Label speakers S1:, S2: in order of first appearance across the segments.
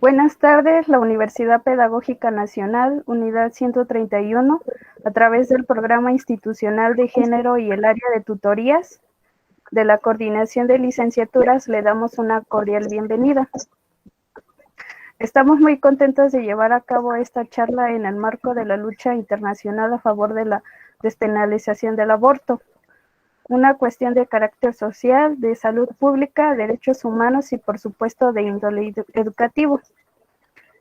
S1: Buenas tardes, la Universidad Pedagógica Nacional, Unidad 131, a través del Programa Institucional de Género y el área de tutorías de la Coordinación de Licenciaturas, le damos una cordial bienvenida. Estamos muy contentos de llevar a cabo esta charla en el marco de la lucha internacional a favor de la despenalización del aborto, una cuestión de carácter social, de salud pública, derechos humanos y por supuesto de índole educativo.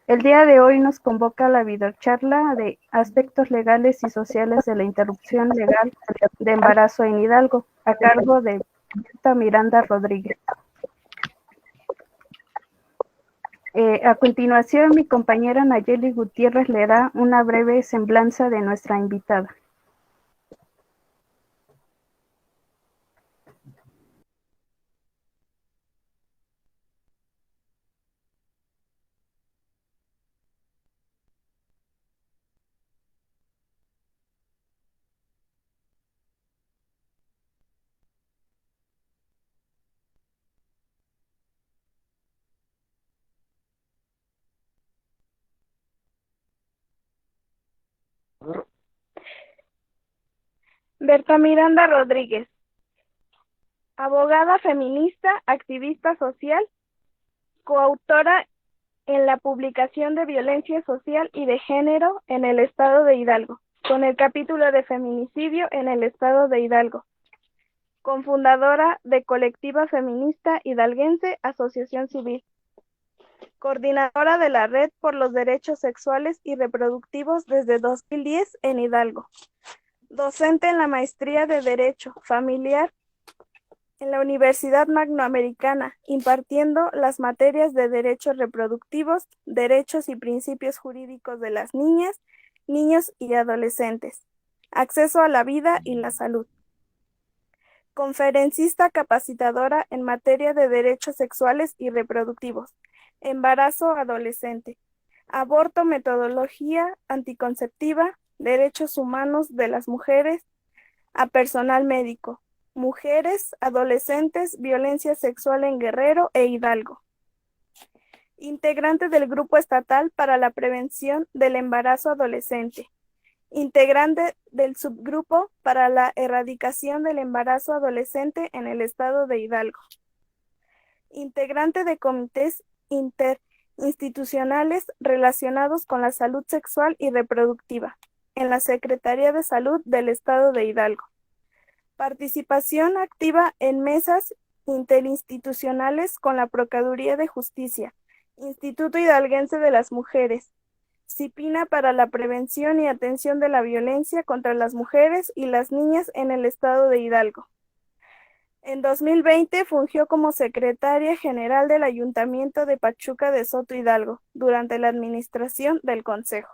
S1: El día de hoy nos convoca la videocharla de aspectos legales y sociales de la interrupción legal de embarazo en Hidalgo, a cargo de Berta Miranda Rodríguez. A continuación, mi compañera Nayeli Gutiérrez le da una breve semblanza de nuestra invitada.
S2: Berta Miranda Rodríguez, abogada feminista, activista social, coautora en la publicación de Violencia Social y de Género en el Estado de Hidalgo, con el capítulo de Feminicidio en el Estado de Hidalgo, cofundadora de Colectiva Feminista Hidalguense Asociación Civil, coordinadora de la Red por los Derechos Sexuales y Reproductivos desde 2010 en Hidalgo, docente en la Maestría de Derecho Familiar en la Universidad Magnoamericana, impartiendo las materias de derechos reproductivos, derechos y principios jurídicos de las niñas, niños y adolescentes, acceso a la vida y la salud. Conferencista capacitadora en materia de derechos sexuales y reproductivos, embarazo adolescente, aborto, metodología anticonceptiva, derechos humanos de las mujeres, a personal médico, mujeres, adolescentes, violencia sexual en Guerrero e Hidalgo. Integrante del Grupo Estatal para la Prevención del Embarazo Adolescente. Integrante del Subgrupo para la Erradicación del Embarazo Adolescente en el Estado de Hidalgo. Integrante de comités interinstitucionales relacionados con la salud sexual y reproductiva en la Secretaría de Salud del Estado de Hidalgo. Participación activa en mesas interinstitucionales con la Procuraduría de Justicia, Instituto Hidalguense de las Mujeres, CIPINA para la prevención y atención de la violencia contra las mujeres y las niñas en el Estado de Hidalgo. En 2020 fungió como secretaria general del Ayuntamiento de Pachuca de Soto Hidalgo durante la administración del Consejo.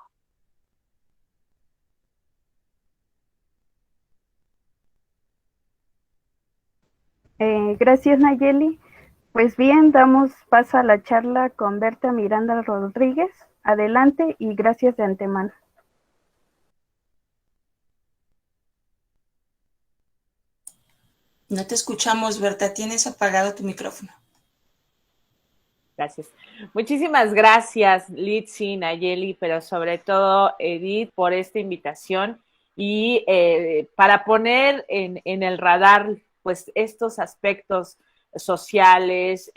S1: Gracias, Nayeli. Pues bien, damos paso a la charla con Berta Miranda Rodríguez. Adelante y gracias de antemano.
S3: No te escuchamos, Berta. Tienes apagado tu micrófono.
S4: Gracias. Muchísimas gracias, Litsi, Nayeli, pero sobre todo Edith, por esta invitación y para poner en el radar pues estos aspectos sociales,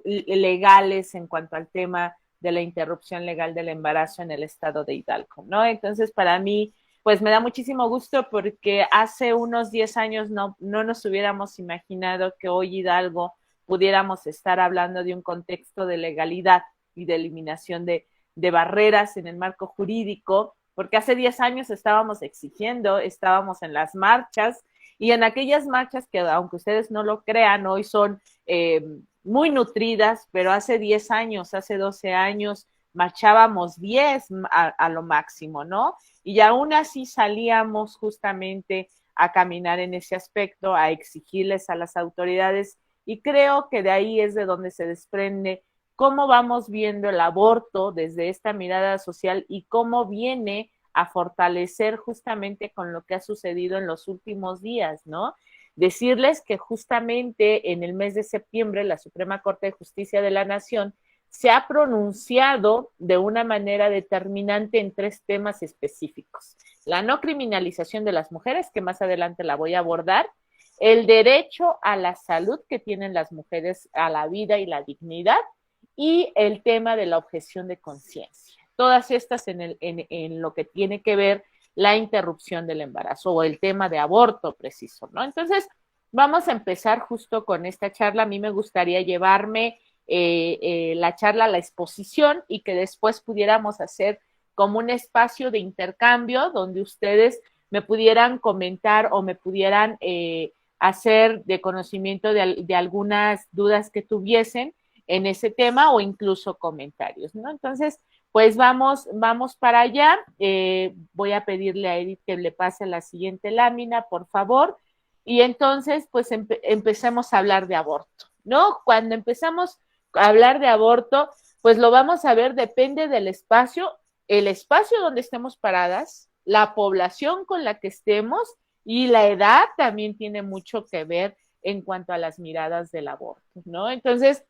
S4: legales en cuanto al tema de la interrupción legal del embarazo en el estado de Hidalgo, ¿no? Entonces, para mí, pues me da muchísimo gusto porque hace unos 10 años no nos hubiéramos imaginado que hoy Hidalgo pudiéramos estar hablando de un contexto de legalidad y de eliminación de barreras en el marco jurídico, porque hace 10 años estábamos exigiendo, estábamos en las marchas, y en aquellas marchas que, aunque ustedes no lo crean, hoy son muy nutridas, pero hace 10 años, hace 12 años, marchábamos 10 a lo máximo, ¿no? Y aún así salíamos justamente a caminar en ese aspecto, a exigirles a las autoridades, y creo que de ahí es de donde se desprende cómo vamos viendo el aborto desde esta mirada social y cómo viene a fortalecer justamente con lo que ha sucedido en los últimos días, ¿no? Decirles que justamente en el mes de septiembre la Suprema Corte de Justicia de la Nación se ha pronunciado de una manera determinante en 3 temas específicos. La no criminalización de las mujeres, que más adelante la voy a abordar, el derecho a la salud que tienen las mujeres, a la vida y la dignidad, y el tema de la objeción de conciencia. Todas estas en lo que tiene que ver la interrupción del embarazo o el tema de aborto preciso, ¿no? Entonces, vamos a empezar justo con esta charla. A mí me gustaría llevarme la charla a la exposición y que después pudiéramos hacer como un espacio de intercambio donde ustedes me pudieran comentar o me pudieran hacer de conocimiento de algunas dudas que tuviesen en ese tema o incluso comentarios, ¿no? Entonces, pues vamos para allá. Voy a pedirle a Edith que le pase la siguiente lámina, por favor. Y entonces, pues empecemos a hablar de aborto, ¿no? Cuando empezamos a hablar de aborto, pues lo vamos a ver, depende del espacio, el espacio donde estemos paradas, la población con la que estemos y la edad también tiene mucho que ver en cuanto a las miradas del aborto, ¿no? Entonces,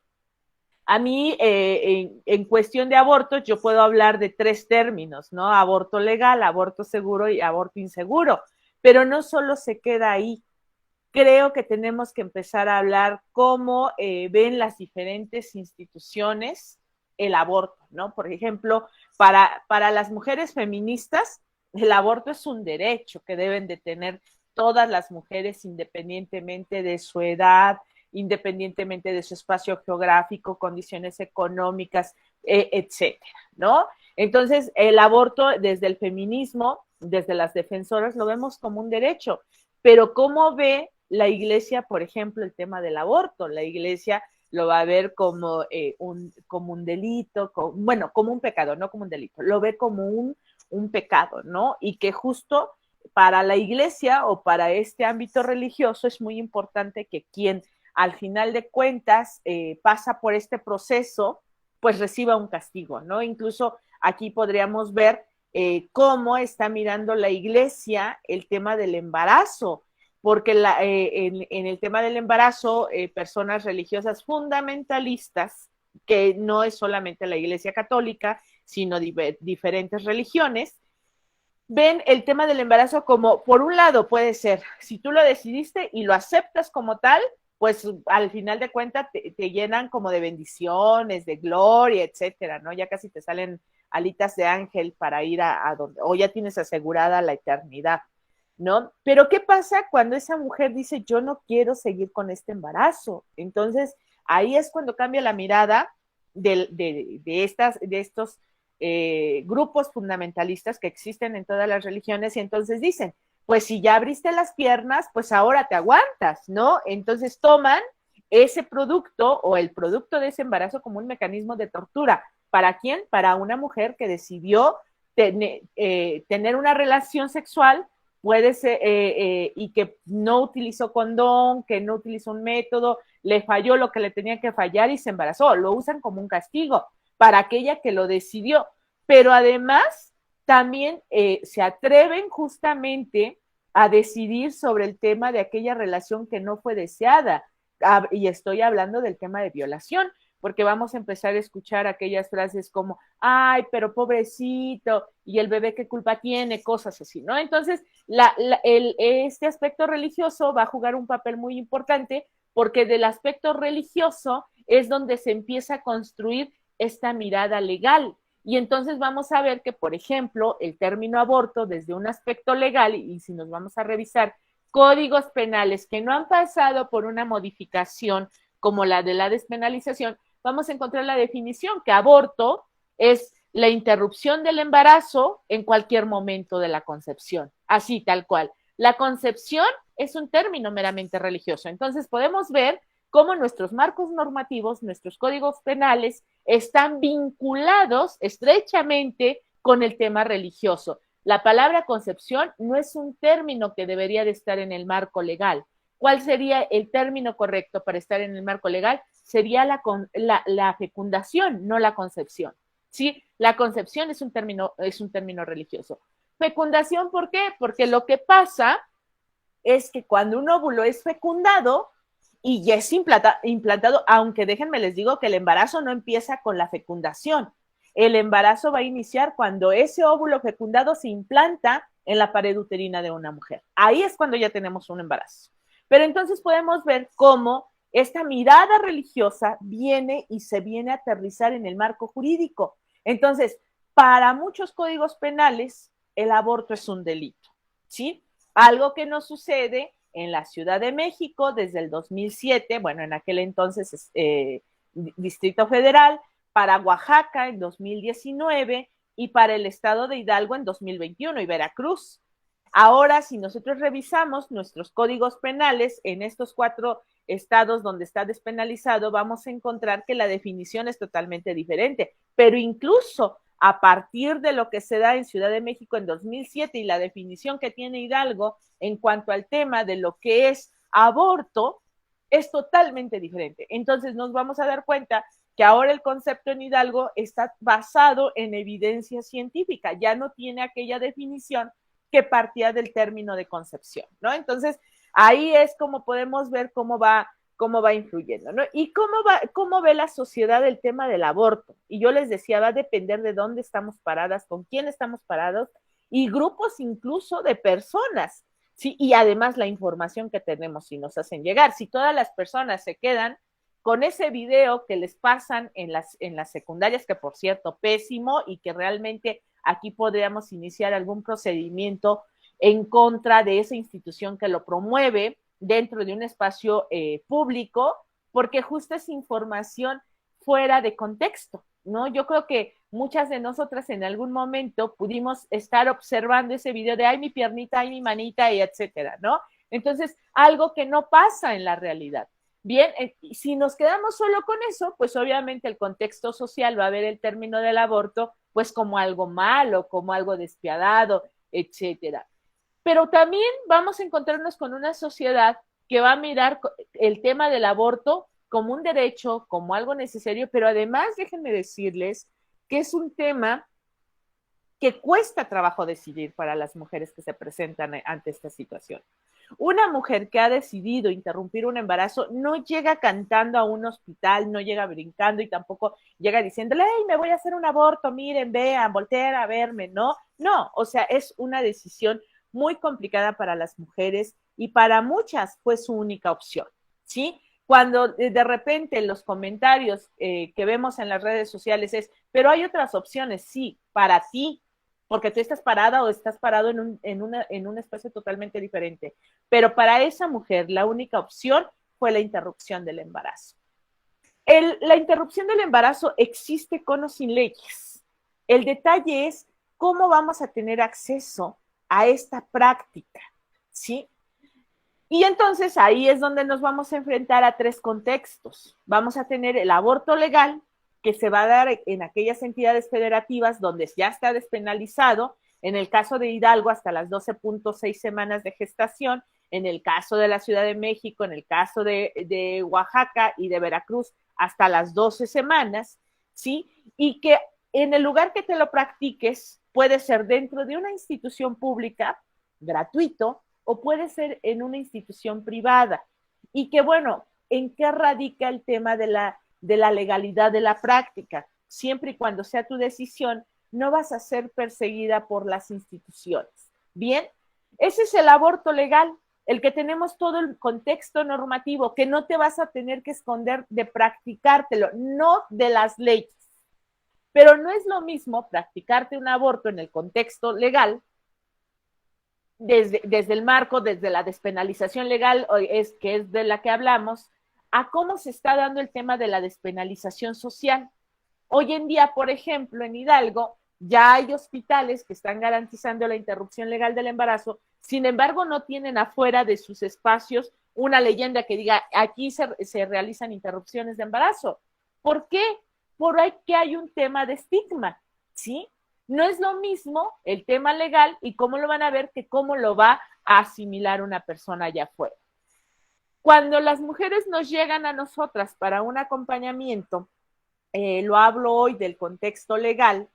S4: a mí, en cuestión de abortos, yo puedo hablar de 3 términos, ¿no? Aborto legal, aborto seguro y aborto inseguro, pero no solo se queda ahí. Creo que tenemos que empezar a hablar cómo ven las diferentes instituciones el aborto, ¿no? Por ejemplo, para las mujeres feministas, el aborto es un derecho que deben de tener todas las mujeres independientemente de su edad, independientemente de su espacio geográfico, condiciones económicas, etcétera, ¿no? Entonces, el aborto desde el feminismo, desde las defensoras, lo vemos como un derecho, pero ¿cómo ve la Iglesia, por ejemplo, el tema del aborto? La Iglesia lo va a ver como un delito, como un pecado, no como un delito, lo ve como un pecado, ¿no? Y que justo para la Iglesia o para este ámbito religioso es muy importante que quien al final de cuentas pasa por este proceso, pues reciba un castigo, ¿no? Incluso aquí podríamos ver cómo está mirando la Iglesia el tema del embarazo, porque en el tema del embarazo, personas religiosas fundamentalistas, que no es solamente la Iglesia Católica, sino diferentes religiones, ven el tema del embarazo como, por un lado, puede ser, si tú lo decidiste y lo aceptas como tal, pues al final de cuentas te llenan como de bendiciones, de gloria, etcétera, ¿no? Ya casi te salen alitas de ángel para ir a donde, o ya tienes asegurada la eternidad, ¿no? Pero ¿qué pasa cuando esa mujer dice, yo no quiero seguir con este embarazo? Entonces, ahí es cuando cambia la mirada de estos grupos fundamentalistas que existen en todas las religiones y entonces dicen, pues si ya abriste las piernas, pues ahora te aguantas, ¿no? Entonces toman ese producto o el producto de ese embarazo como un mecanismo de tortura. ¿Para quién? Para una mujer que decidió tener una relación sexual, puede ser, y que no utilizó condón, que no utilizó un método, le falló lo que le tenía que fallar y se embarazó. Lo usan como un castigo para aquella que lo decidió. Pero además también se atreven justamente a decidir sobre el tema de aquella relación que no fue deseada. Y estoy hablando del tema de violación, porque vamos a empezar a escuchar aquellas frases como, ay, pero pobrecito, y el bebé qué culpa tiene, cosas así, ¿no? Entonces, este aspecto religioso va a jugar un papel muy importante, porque del aspecto religioso es donde se empieza a construir esta mirada legal. Y entonces vamos a ver que, por ejemplo, el término aborto desde un aspecto legal, y si nos vamos a revisar códigos penales que no han pasado por una modificación como la de la despenalización, vamos a encontrar la definición que aborto es la interrupción del embarazo en cualquier momento de la concepción, así tal cual. La concepción es un término meramente religioso, entonces podemos ver cómo nuestros marcos normativos, nuestros códigos penales están vinculados estrechamente con el tema religioso. La palabra concepción no es un término que debería de estar en el marco legal. ¿Cuál sería el término correcto para estar en el marco legal? Sería la fecundación, no la concepción. ¿Sí? La concepción es un término religioso. Fecundación, ¿por qué? Porque lo que pasa es que cuando un óvulo es fecundado, y ya es implantado, aunque déjenme les digo que el embarazo no empieza con la fecundación. El embarazo va a iniciar cuando ese óvulo fecundado se implanta en la pared uterina de una mujer. Ahí es cuando ya tenemos un embarazo. Pero entonces podemos ver cómo esta mirada religiosa viene y se viene a aterrizar en el marco jurídico. Entonces, para muchos códigos penales, el aborto es un delito, ¿sí? Algo que no sucede en la Ciudad de México desde el 2007, bueno, en aquel entonces Distrito Federal, para Oaxaca en 2019 y para el estado de Hidalgo en 2021 y Veracruz. Ahora, si nosotros revisamos nuestros códigos penales en estos 4 estados donde está despenalizado, vamos a encontrar que la definición es totalmente diferente, pero incluso a partir de lo que se da en Ciudad de México en 2007 y la definición que tiene Hidalgo en cuanto al tema de lo que es aborto, es totalmente diferente. Entonces nos vamos a dar cuenta que ahora el concepto en Hidalgo está basado en evidencia científica, ya no tiene aquella definición que partía del término de concepción, ¿no? Entonces, ahí es como podemos ver cómo va influyendo, ¿no? Y cómo ve la sociedad el tema del aborto. Y yo les decía, va a depender de dónde estamos paradas, con quién estamos parados, y grupos incluso de personas, ¿sí? Y además la información que tenemos y nos hacen llegar. Si todas las personas se quedan con ese video que les pasan en las secundarias, que por cierto, pésimo, y que realmente aquí podríamos iniciar algún procedimiento en contra de esa institución que lo promueve dentro de un espacio público, porque justo es información fuera de contexto, ¿no? Yo creo que muchas de nosotras en algún momento pudimos estar observando ese video de, ay, mi piernita, ay, mi manita, y etcétera, ¿no? Entonces, algo que no pasa en la realidad. Bien, si nos quedamos solo con eso, pues obviamente el contexto social va a ver el término del aborto pues como algo malo, como algo despiadado, etcétera. Pero también vamos a encontrarnos con una sociedad que va a mirar el tema del aborto como un derecho, como algo necesario, pero además déjenme decirles que es un tema que cuesta trabajo decidir para las mujeres que se presentan ante esta situación. Una mujer que ha decidido interrumpir un embarazo no llega cantando a un hospital, no llega brincando y tampoco llega diciéndole, hey, me voy a hacer un aborto, miren, vean, volteen a verme, no, no, o sea, es una decisión muy complicada para las mujeres y para muchas fue su única opción, ¿sí? Cuando de repente los comentarios que vemos en las redes sociales es, pero hay otras opciones, sí, para ti, porque tú estás parada o estás parado en un espacio totalmente diferente. Pero para esa mujer la única opción fue la interrupción del embarazo. La interrupción del embarazo existe con o sin leyes. El detalle es cómo vamos a tener acceso a esta práctica, ¿sí? Y entonces ahí es donde nos vamos a enfrentar a 3 contextos. Vamos a tener el aborto legal, que se va a dar en aquellas entidades federativas donde ya está despenalizado, en el caso de Hidalgo hasta las 12.6 semanas de gestación, en el caso de la Ciudad de México, en el caso de Oaxaca y de Veracruz hasta las 12 semanas, ¿sí? Y que en el lugar que te lo practiques puede ser dentro de una institución pública, gratuito, o puede ser en una institución privada. Y que bueno, ¿en qué radica el tema de la legalidad de la práctica? Siempre y cuando sea tu decisión, no vas a ser perseguida por las instituciones. Bien, ese es el aborto legal, el que tenemos todo el contexto normativo, que no te vas a tener que esconder de practicártelo, no de las leyes. Pero no es lo mismo practicarte un aborto en el contexto legal, desde el marco, desde la despenalización legal, que es de la que hablamos, a cómo se está dando el tema de la despenalización social. Hoy en día, por ejemplo, en Hidalgo, ya hay hospitales que están garantizando la interrupción legal del embarazo, sin embargo, no tienen afuera de sus espacios una leyenda que diga, aquí se realizan interrupciones de embarazo. ¿Por qué? Porque hay un tema de estigma, ¿sí? No es lo mismo el tema legal y cómo lo van a ver que cómo lo va a asimilar una persona allá afuera. Cuando las mujeres nos llegan a nosotras para un acompañamiento, lo hablo hoy del contexto legal,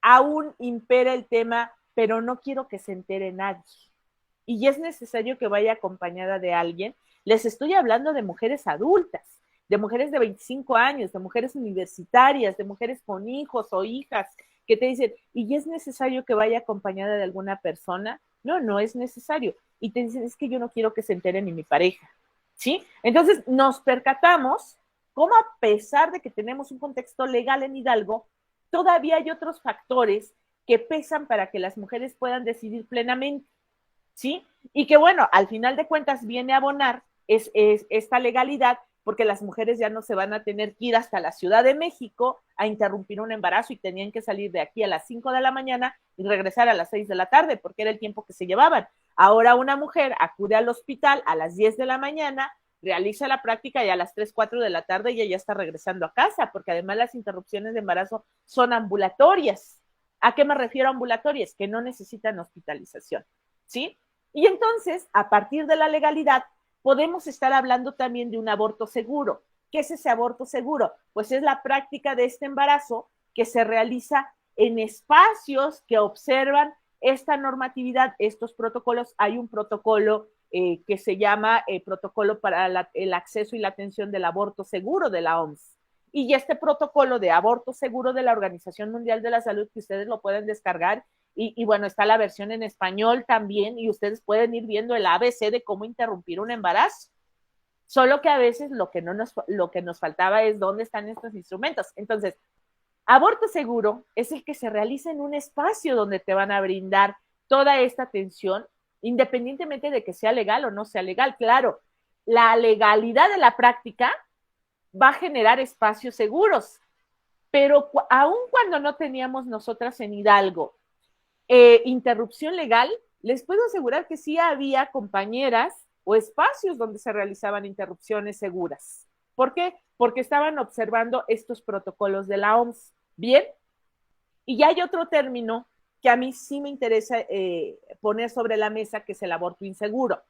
S4: aún impera el tema, pero no quiero que se entere nadie. y es necesario que vaya acompañada de alguien. Les estoy hablando de mujeres adultas, de mujeres de 25 años, de mujeres universitarias, de mujeres con hijos o hijas, que te dicen, ¿y es necesario que vaya acompañada de alguna persona? No, no es necesario. Y te dicen, es que yo no quiero que se entere ni mi pareja, ¿sí? Entonces nos percatamos cómo, a pesar de que tenemos un contexto legal en Hidalgo, todavía hay otros factores que pesan para que las mujeres puedan decidir plenamente, ¿sí? Y que bueno, al final de cuentas viene a abonar esta legalidad, porque las mujeres ya no se van a tener que ir hasta la Ciudad de México a interrumpir un embarazo y tenían que salir de aquí a las 5 de la mañana y regresar a las 6 de la tarde, porque era el tiempo que se llevaban. Ahora una mujer acude al hospital a las 10 de la mañana, realiza la práctica y a las 3, 4 de la tarde ella ya está regresando a casa, porque además las interrupciones de embarazo son ambulatorias. ¿A qué me refiero a ambulatorias? Que no necesitan hospitalización, ¿sí? Y entonces, a partir de la legalidad, podemos estar hablando también de un aborto seguro. ¿Qué es ese aborto seguro? Pues es la práctica de este embarazo que se realiza en espacios que observan esta normatividad, estos protocolos. Hay un protocolo que se llama Protocolo para el acceso y la atención del aborto seguro de la OMS. Y este protocolo de aborto seguro de la Organización Mundial de la Salud, que ustedes lo pueden descargar, y bueno, está la versión en español también, y ustedes pueden ir viendo el ABC de cómo interrumpir un embarazo. Solo que a veces lo que nos faltaba es dónde están estos instrumentos. Entonces, aborto seguro es el que se realiza en un espacio donde te van a brindar toda esta atención, independientemente de que sea legal o no sea legal. Claro, la legalidad de la práctica va a generar espacios seguros, pero aun cuando no teníamos nosotras en Hidalgo interrupción legal, les puedo asegurar que sí había compañeras o espacios donde se realizaban interrupciones seguras. ¿Por qué? Porque estaban observando estos protocolos de la OMS. Bien, y ya hay otro término que a mí sí me interesa poner sobre la mesa, que es el aborto inseguro.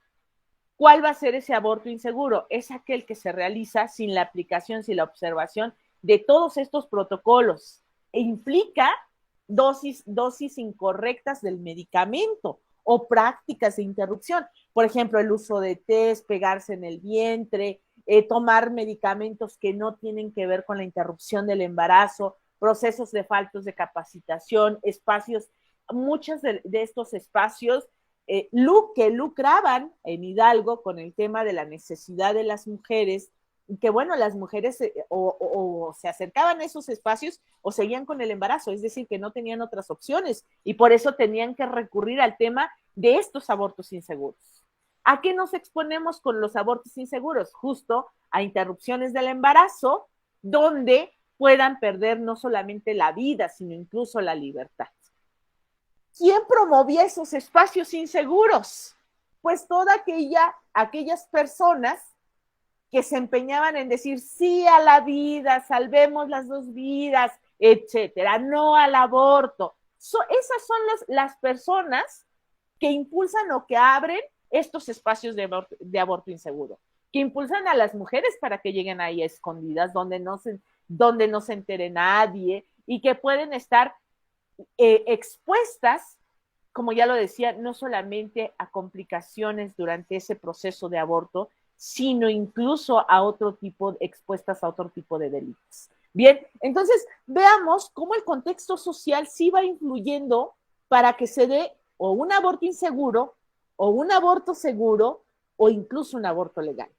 S4: ¿Cuál va a ser ese aborto inseguro? Es aquel que se realiza sin la aplicación, sin la observación de todos estos protocolos. E implica dosis incorrectas del medicamento o prácticas de interrupción. Por ejemplo, el uso de test, pegarse en el vientre, tomar medicamentos que no tienen que ver con la interrupción del embarazo, procesos de faltos de capacitación, espacios, muchos de estos espacios que lucraban en Hidalgo con el tema de la necesidad de las mujeres, que bueno, las mujeres o se acercaban a esos espacios o seguían con el embarazo, es decir, que no tenían otras opciones y por eso tenían que recurrir al tema de estos abortos inseguros. ¿A qué nos exponemos con los abortos inseguros? Justo a interrupciones del embarazo donde puedan perder no solamente la vida, sino incluso la libertad. ¿Quién promovía esos espacios inseguros? Pues todas aquellas personas que se empeñaban en decir sí a la vida, salvemos las dos vidas, etcétera, no al aborto. Esas son las personas que impulsan o que abren estos espacios de aborto inseguro, que impulsan a las mujeres para que lleguen ahí escondidas, donde no se entere nadie y que pueden estar expuestas, como ya lo decía, no solamente a complicaciones durante ese proceso de aborto, sino incluso expuestas a otro tipo de delitos. Bien, entonces veamos cómo el contexto social sí va influyendo para que se dé o un aborto inseguro, o un aborto seguro, o incluso un aborto legal.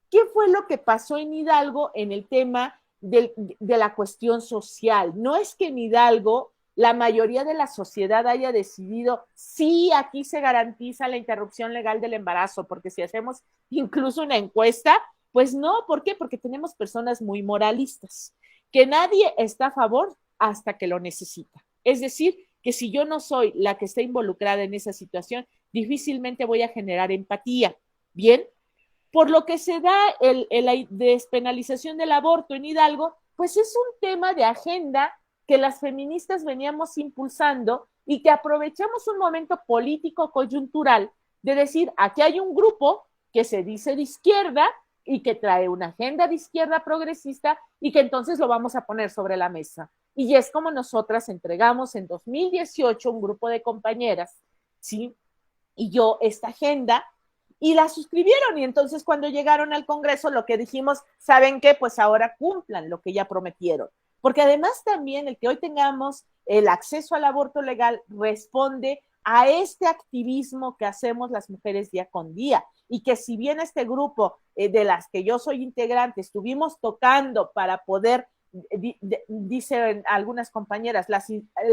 S4: ¿Qué fue lo que pasó en Hidalgo en el tema de la cuestión social? No es que en Hidalgo la mayoría de la sociedad haya decidido, sí, aquí se garantiza la interrupción legal del embarazo, porque si hacemos incluso una encuesta, pues no, ¿por qué? Porque tenemos personas muy moralistas, que nadie está a favor hasta que lo necesita. Es decir, que si yo no soy la que está involucrada en esa situación, difícilmente voy a generar empatía. Bien, por lo que se da la despenalización del aborto en Hidalgo, pues es un tema de agenda que las feministas veníamos impulsando y que aprovechamos un momento político coyuntural de decir, aquí hay un grupo que se dice de izquierda y que trae una agenda de izquierda progresista y que entonces lo vamos a poner sobre la mesa. Y es como nosotras entregamos en 2018 un grupo de compañeras, ¿sí? y yo esta agenda y la suscribieron. Y entonces cuando llegaron al Congreso, lo que dijimos, ¿saben qué? Pues ahora cumplan lo que ya prometieron. Porque además también el que hoy tengamos el acceso al aborto legal responde a este activismo que hacemos las mujeres día con día. Y que si bien este grupo de las que yo soy integrante estuvimos tocando para poder, dicen algunas compañeras,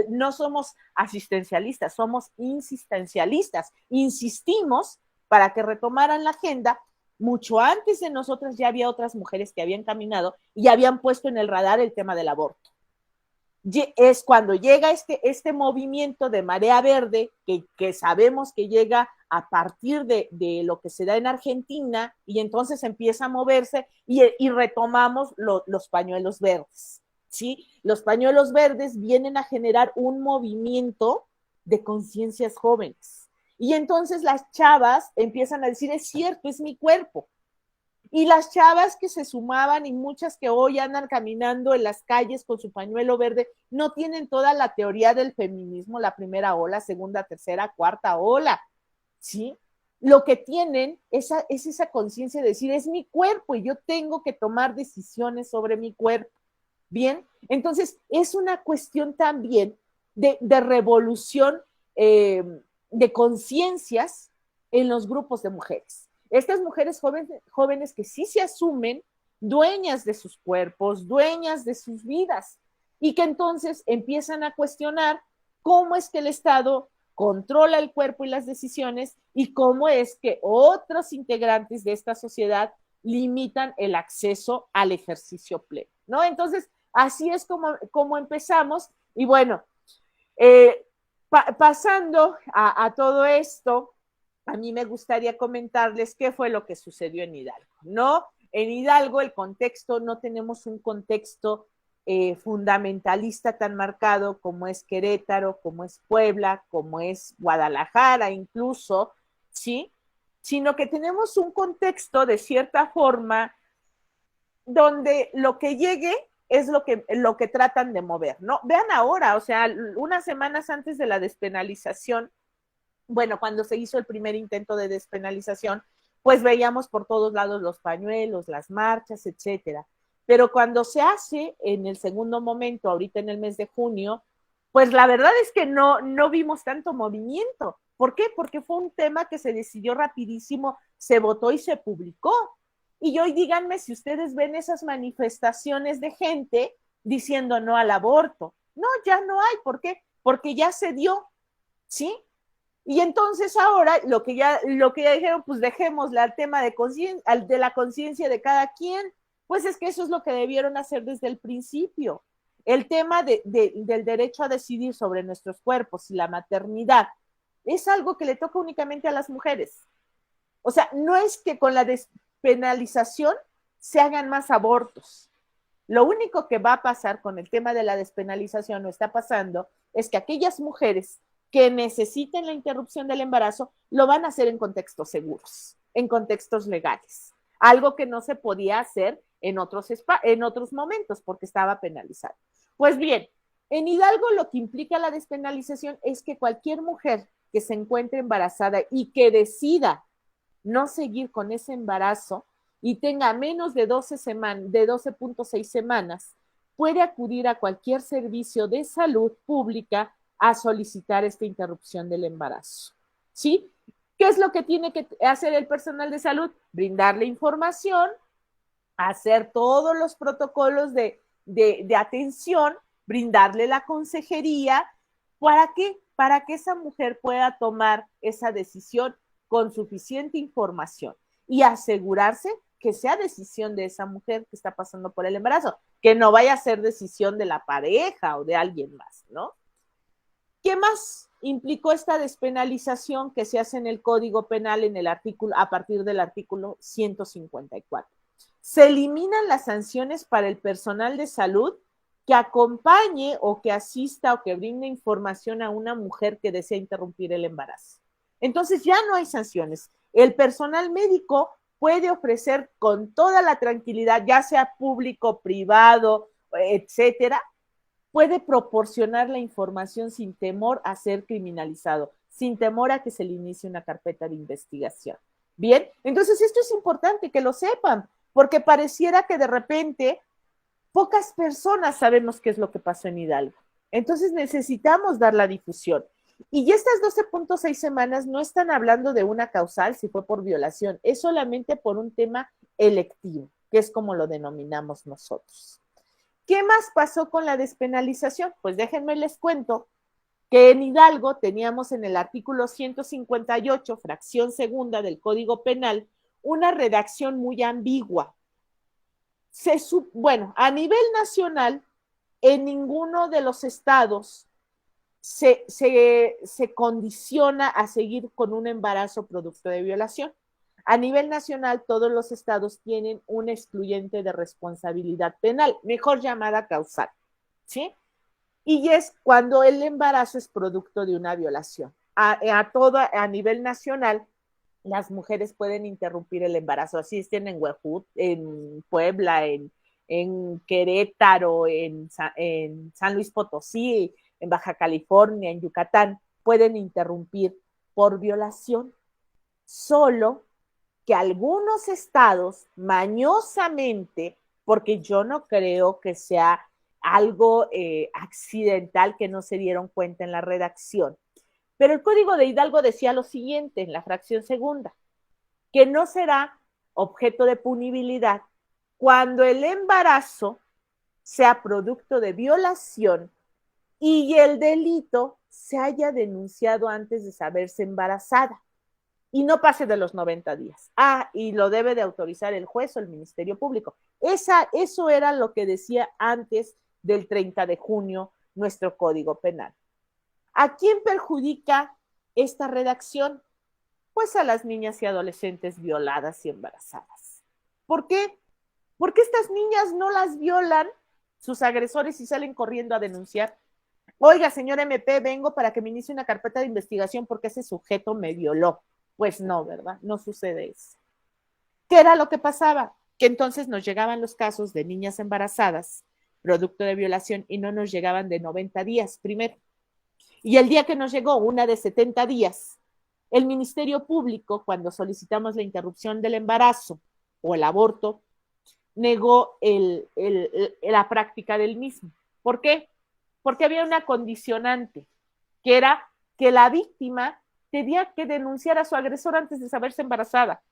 S4: no somos asistencialistas, somos insistencialistas. Insistimos para que retomaran la agenda. Mucho antes de nosotras ya había otras mujeres que habían caminado y habían puesto en el radar el tema del aborto. Es cuando llega este movimiento de marea verde, que sabemos que llega a partir de lo que se da en Argentina, y entonces empieza a moverse y retomamos los pañuelos verdes, ¿sí? Los pañuelos verdes vienen a generar un movimiento de conciencias jóvenes. Y entonces las chavas empiezan a decir, es cierto, es mi cuerpo. Y las chavas que se sumaban y muchas que hoy andan caminando en las calles con su pañuelo verde, no tienen toda la teoría del feminismo, la primera ola, segunda, tercera, cuarta ola, ¿sí? Lo que tienen es esa conciencia de decir, es mi cuerpo y yo tengo que tomar decisiones sobre mi cuerpo. Bien, entonces es una cuestión también de revolución de conciencias en los grupos de mujeres. Estas mujeres jóvenes que sí se asumen dueñas de sus cuerpos, dueñas de sus vidas, y que entonces empiezan a cuestionar cómo es que el Estado controla el cuerpo y las decisiones y cómo es que otros integrantes de esta sociedad limitan el acceso al ejercicio pleno, ¿no? Entonces, así es como empezamos. Y bueno, pasando a todo esto, a mí me gustaría comentarles qué fue lo que sucedió en Hidalgo, ¿no? En Hidalgo el contexto, no tenemos un contexto fundamentalista tan marcado como es Querétaro, como es Puebla, como es Guadalajara incluso, ¿sí? Sino que tenemos un contexto de cierta forma donde lo que llegue es lo que tratan de mover, ¿no? Vean ahora, o sea, unas semanas antes de la despenalización, bueno, cuando se hizo el primer intento de despenalización, pues veíamos por todos lados los pañuelos, las marchas, etcétera. Pero cuando se hace en el segundo momento, ahorita en el mes de junio, pues la verdad es que no vimos tanto movimiento. ¿Por qué? Porque fue un tema que se decidió rapidísimo, se votó y se publicó. Y hoy díganme si ustedes ven esas manifestaciones de gente diciendo no al aborto. No, ya no hay. ¿Por qué? Porque ya se dio, ¿sí? Y entonces ahora lo que ya dijeron, pues dejémosle al tema de la conciencia de cada quien. Pues es que eso es lo que debieron hacer desde el principio. El tema del derecho a decidir sobre nuestros cuerpos y la maternidad es algo que le toca únicamente a las mujeres. O sea, no es que con la despenalización se hagan más abortos. Lo único que va a pasar con el tema de la despenalización, o está pasando, es que aquellas mujeres que necesiten la interrupción del embarazo lo van a hacer en contextos seguros, en contextos legales. Algo que no se podía hacer en otros momentos porque estaba penalizado. Pues bien, en Hidalgo lo que implica la despenalización es que cualquier mujer que se encuentre embarazada y que decida no seguir con ese embarazo y tenga menos de 12.6 semanas, puede acudir a cualquier servicio de salud pública a solicitar esta interrupción del embarazo, ¿sí? ¿Qué es lo que tiene que hacer el personal de salud? Brindarle información, hacer todos los protocolos de atención, brindarle la consejería. ¿Para qué? Para que esa mujer pueda tomar esa decisión con suficiente información y asegurarse que sea decisión de esa mujer que está pasando por el embarazo, que no vaya a ser decisión de la pareja o de alguien más, ¿no? ¿Qué más implicó esta despenalización que se hace en el Código Penal a partir del artículo 154? Se eliminan las sanciones para el personal de salud que acompañe o que asista o que brinde información a una mujer que desea interrumpir el embarazo. Entonces ya no hay sanciones. El personal médico puede ofrecer con toda la tranquilidad, ya sea público, privado, etcétera, puede proporcionar la información sin temor a ser criminalizado. sin temor a que se le inicie una carpeta de investigación. Bien, entonces esto es importante que lo sepan, porque pareciera que de repente pocas personas sabemos qué es lo que pasó en Hidalgo. Entonces necesitamos dar la difusión. Y estas 12.6 semanas no están hablando de una causal si fue por violación, es solamente por un tema electivo, que es como lo denominamos nosotros. ¿Qué más pasó con la despenalización? Pues déjenme les cuento que en Hidalgo teníamos en el artículo 158, fracción segunda del Código Penal, una redacción muy ambigua. Bueno, a nivel nacional, en ninguno de los estados se condiciona a seguir con un embarazo producto de violación. A nivel nacional, todos los estados tienen un excluyente de responsabilidad penal, mejor llamada causal, ¿sí? Y es cuando el embarazo es producto de una violación. A nivel nacional, las mujeres pueden interrumpir el embarazo, así estén en Huejut, en Puebla, en Querétaro, en San Luis Potosí, en Baja California, en Yucatán, pueden interrumpir por violación. Solo que algunos estados, mañosamente, porque yo no creo que sea algo accidental que no se dieron cuenta en la redacción, pero el Código de Hidalgo decía lo siguiente en la fracción segunda, que no será objeto de punibilidad cuando el embarazo sea producto de violación y el delito se haya denunciado antes de saberse embarazada y no pase de los 90 días. Y lo debe de autorizar el juez o el Ministerio Público. Eso era lo que decía antes del 30 de junio nuestro Código Penal. ¿A quién perjudica esta redacción? Pues a las niñas y adolescentes violadas y embarazadas. ¿Por qué? Porque estas niñas no las violan sus agresores y salen corriendo a denunciar. Oiga, señor MP, vengo para que me inicie una carpeta de investigación porque ese sujeto me violó. Pues no, ¿verdad? No sucede eso. ¿Qué era lo que pasaba? Que entonces nos llegaban los casos de niñas embarazadas, producto de violación, y no nos llegaban de 90 días primero. Y el día que nos llegó una de 70 días, el Ministerio Público, cuando solicitamos la interrupción del embarazo o el aborto, negó la práctica del mismo. ¿Por qué? Porque había una condicionante, que era que la víctima tenía que denunciar a su agresor antes de saberse embarazada.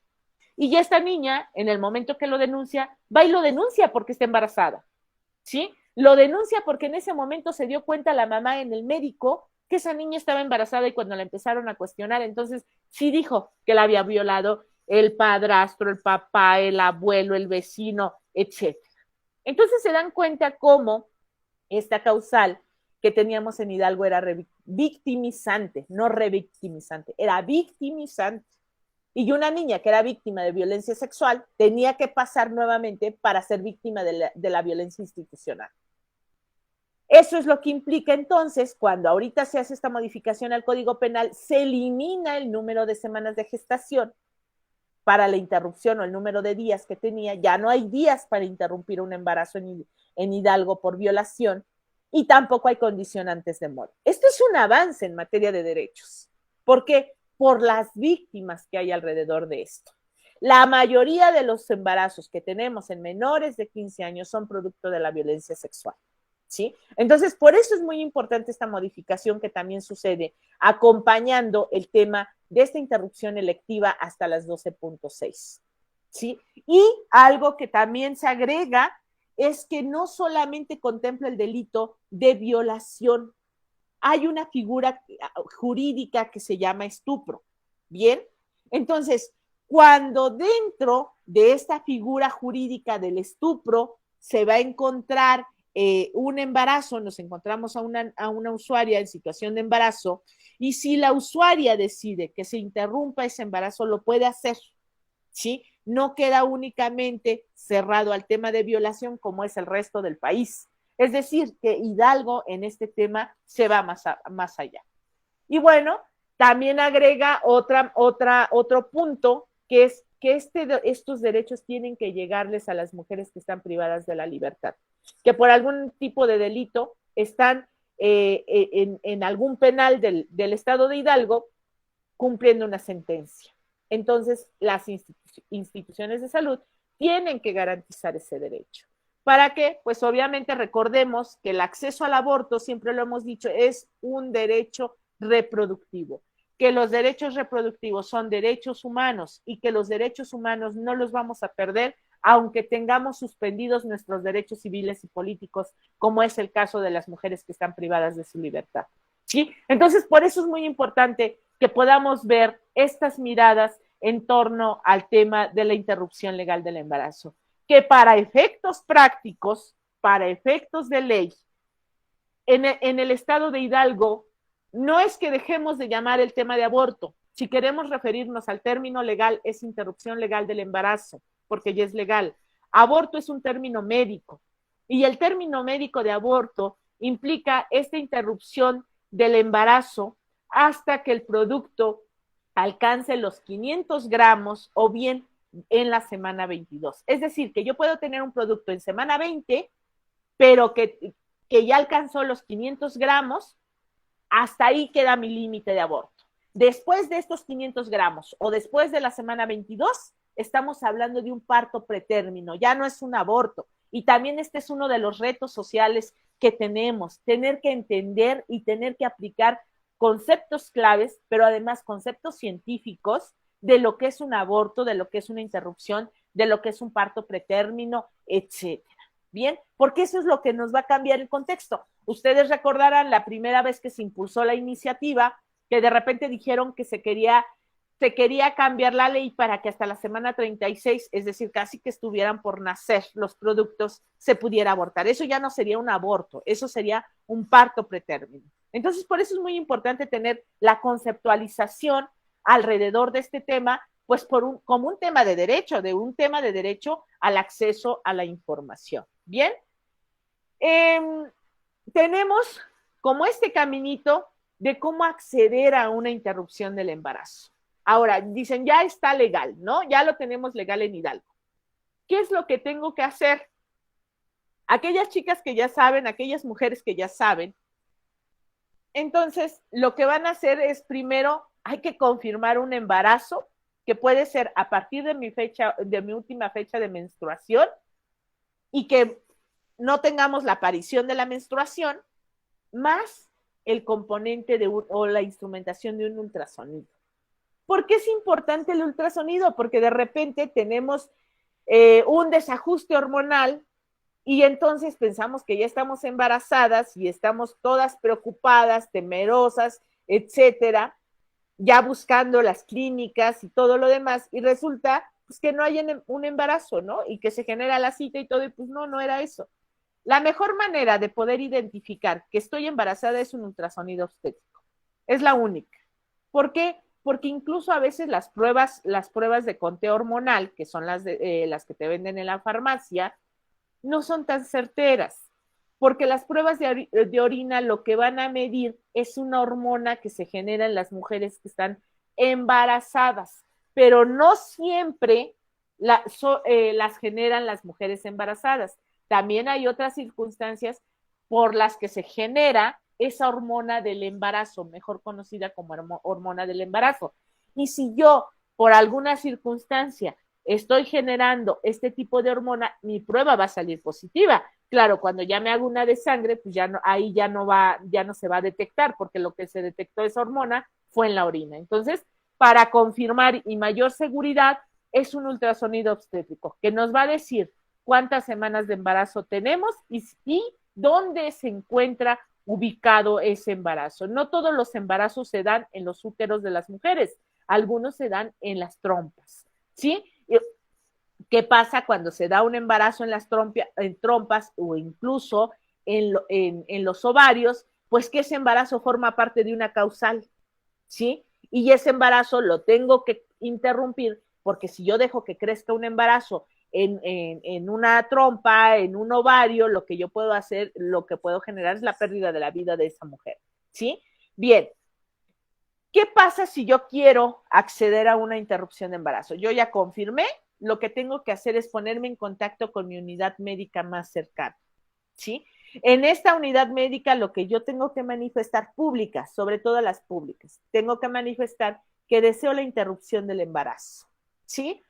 S4: Y ya esta niña, en el momento que lo denuncia, va y lo denuncia porque está embarazada, ¿sí? Lo denuncia porque en ese momento se dio cuenta la mamá en el médico que esa niña estaba embarazada y cuando la empezaron a cuestionar, entonces sí dijo que la había violado el padrastro, el papá, el abuelo, el vecino, etc. Entonces se dan cuenta cómo esta causal que teníamos en Hidalgo era victimizante, no revictimizante, era victimizante. Y una niña que era víctima de violencia sexual tenía que pasar nuevamente para ser víctima de la violencia institucional. Eso es lo que implica entonces, cuando ahorita se hace esta modificación al Código Penal, se elimina el número de semanas de gestación para la interrupción o el número de días que tenía. Ya no hay días para interrumpir un embarazo en Hidalgo por violación y tampoco hay condicionantes de muerte. Esto es un avance en materia de derechos. ¿Por qué? Por las víctimas que hay alrededor de esto. La mayoría de los embarazos que tenemos en menores de 15 años son producto de la violencia sexual, ¿sí? Entonces, por eso es muy importante esta modificación que también sucede acompañando el tema de esta interrupción electiva hasta las 12.6, ¿sí? Y algo que también se agrega es que no solamente contempla el delito de violación, hay una figura jurídica que se llama estupro, ¿bien? Entonces, cuando dentro de esta figura jurídica del estupro se va a encontrar un embarazo, nos encontramos a una usuaria en situación de embarazo, y si la usuaria decide que se interrumpa ese embarazo, lo puede hacer, ¿sí? No queda únicamente cerrado al tema de violación como es el resto del país. Es decir, que Hidalgo en este tema se va más allá. Y bueno, también agrega otro punto, que es que estos derechos tienen que llegarles a las mujeres que están privadas de la libertad, que por algún tipo de delito están en algún penal del estado de Hidalgo cumpliendo una sentencia. Entonces, las instituciones de salud tienen que garantizar ese derecho. ¿Para qué? Pues obviamente recordemos que el acceso al aborto, siempre lo hemos dicho, es un derecho reproductivo, que los derechos reproductivos son derechos humanos y que los derechos humanos no los vamos a perder aunque tengamos suspendidos nuestros derechos civiles y políticos, como es el caso de las mujeres que están privadas de su libertad. ¿Sí? Entonces, por eso es muy importante que podamos ver estas miradas en torno al tema de la interrupción legal del embarazo, que para efectos prácticos, para efectos de ley, en el estado de Hidalgo, no es que dejemos de llamar el tema de aborto. Si queremos referirnos al término legal, es interrupción legal del embarazo, porque ya es legal. Aborto es un término médico, y el término médico de aborto implica esta interrupción del embarazo hasta que el producto alcance los 500 gramos o bien en la semana 22. Es decir, que yo puedo tener un producto en semana 20, pero que ya alcanzó los 500 gramos, hasta ahí queda mi límite de aborto. Después de estos 500 gramos o después de la semana 22, estamos hablando de un parto pretérmino, ya no es un aborto. Y también este es uno de los retos sociales que tenemos, tener que entender y tener que aplicar conceptos claves, pero además conceptos científicos de lo que es un aborto, de lo que es una interrupción, de lo que es un parto pretérmino, etcétera. Bien, porque eso es lo que nos va a cambiar el contexto. Ustedes recordarán la primera vez que se impulsó la iniciativa, que de repente dijeron que se quería cambiar la ley para que hasta la semana 36, es decir, casi que estuvieran por nacer los productos, se pudiera abortar. Eso ya no sería un aborto, eso sería un parto pretérmino. Entonces, por eso es muy importante tener la conceptualización alrededor de este tema, pues como un tema de derecho al acceso a la información. Bien, tenemos como este caminito de cómo acceder a una interrupción del embarazo. Ahora, dicen, ya está legal, ¿no? Ya lo tenemos legal en Hidalgo. ¿Qué es lo que tengo que hacer? Aquellas chicas que ya saben, aquellas mujeres que ya saben, entonces lo que van a hacer es primero, hay que confirmar un embarazo, que puede ser a partir de mi última fecha de menstruación, y que no tengamos la aparición de la menstruación, más el componente o la instrumentación de un ultrasonido. ¿Por qué es importante el ultrasonido? Porque de repente tenemos un desajuste hormonal y entonces pensamos que ya estamos embarazadas y estamos todas preocupadas, temerosas, etcétera, ya buscando las clínicas y todo lo demás, y resulta pues, que no hay un embarazo, ¿no? Y que se genera la cita y todo, y pues no era eso. La mejor manera de poder identificar que estoy embarazada es un ultrasonido obstétrico. Es la única. ¿Por qué? Porque incluso a veces las pruebas de conteo hormonal, que son las que te venden en la farmacia, no son tan certeras, porque las pruebas de orina lo que van a medir es una hormona que se genera en las mujeres que están embarazadas, pero no siempre las generan las mujeres embarazadas. También hay otras circunstancias por las que se genera esa hormona del embarazo, mejor conocida como hormona del embarazo. Y si yo, por alguna circunstancia, estoy generando este tipo de hormona, mi prueba va a salir positiva. Claro, cuando ya me hago una de sangre, pues ahí ya no se va a detectar, porque lo que se detectó esa hormona fue en la orina. Entonces, para confirmar y mayor seguridad, es un ultrasonido obstétrico, que nos va a decir cuántas semanas de embarazo tenemos y dónde se encuentra ubicado ese embarazo. No todos los embarazos se dan en los úteros de las mujeres, algunos se dan en las trompas, ¿sí? ¿Qué pasa cuando se da un embarazo en las trompas o incluso en los ovarios? Pues que ese embarazo forma parte de una causal, ¿sí? Y ese embarazo lo tengo que interrumpir, porque si yo dejo que crezca un embarazo en una trompa, en un ovario, lo que yo puedo hacer, lo que puedo generar es la pérdida de la vida de esa mujer, ¿sí? Bien, ¿qué pasa si yo quiero acceder a una interrupción de embarazo? Yo ya confirmé, lo que tengo que hacer es ponerme en contacto con mi unidad médica más cercana, ¿sí? En esta unidad médica lo que yo tengo que manifestar, públicas, sobre todo las públicas, tengo que manifestar que deseo la interrupción del embarazo, ¿sí?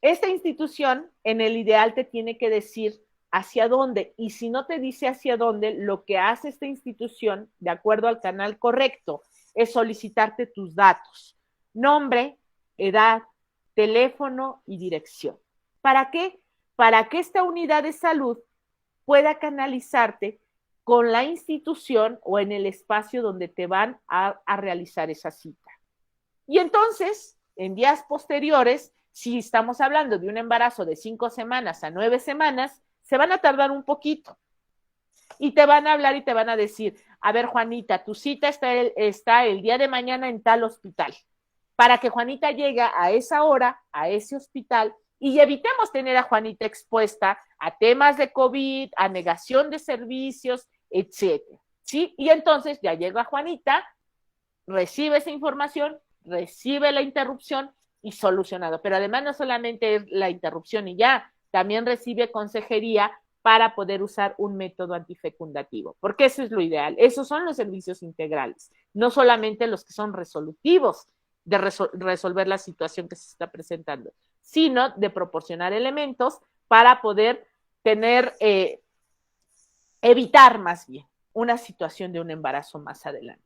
S4: Esta institución, en el ideal, te tiene que decir hacia dónde, y si no te dice hacia dónde, lo que hace esta institución, de acuerdo al canal correcto, es solicitarte tus datos: nombre, edad, teléfono y dirección. ¿Para qué? Para que esta unidad de salud pueda canalizarte con la institución o en el espacio donde te van a realizar esa cita. Y entonces, en días posteriores, si estamos hablando de un embarazo de 5 semanas a 9 semanas, se van a tardar un poquito. Y te van a hablar y te van a decir: a ver, Juanita, tu cita está el día de mañana en tal hospital. Para que Juanita llegue a esa hora, a ese hospital, y evitemos tener a Juanita expuesta a temas de COVID, a negación de servicios, etcétera, ¿sí? Y entonces ya llega Juanita, recibe esa información, recibe la interrupción y solucionado. Pero además no solamente es la interrupción y ya, también recibe consejería para poder usar un método antifecundativo, porque eso es lo ideal. Esos son los servicios integrales, no solamente los que son resolutivos de resolver la situación que se está presentando, sino de proporcionar elementos para poder tener, evitar más bien una situación de un embarazo más adelante.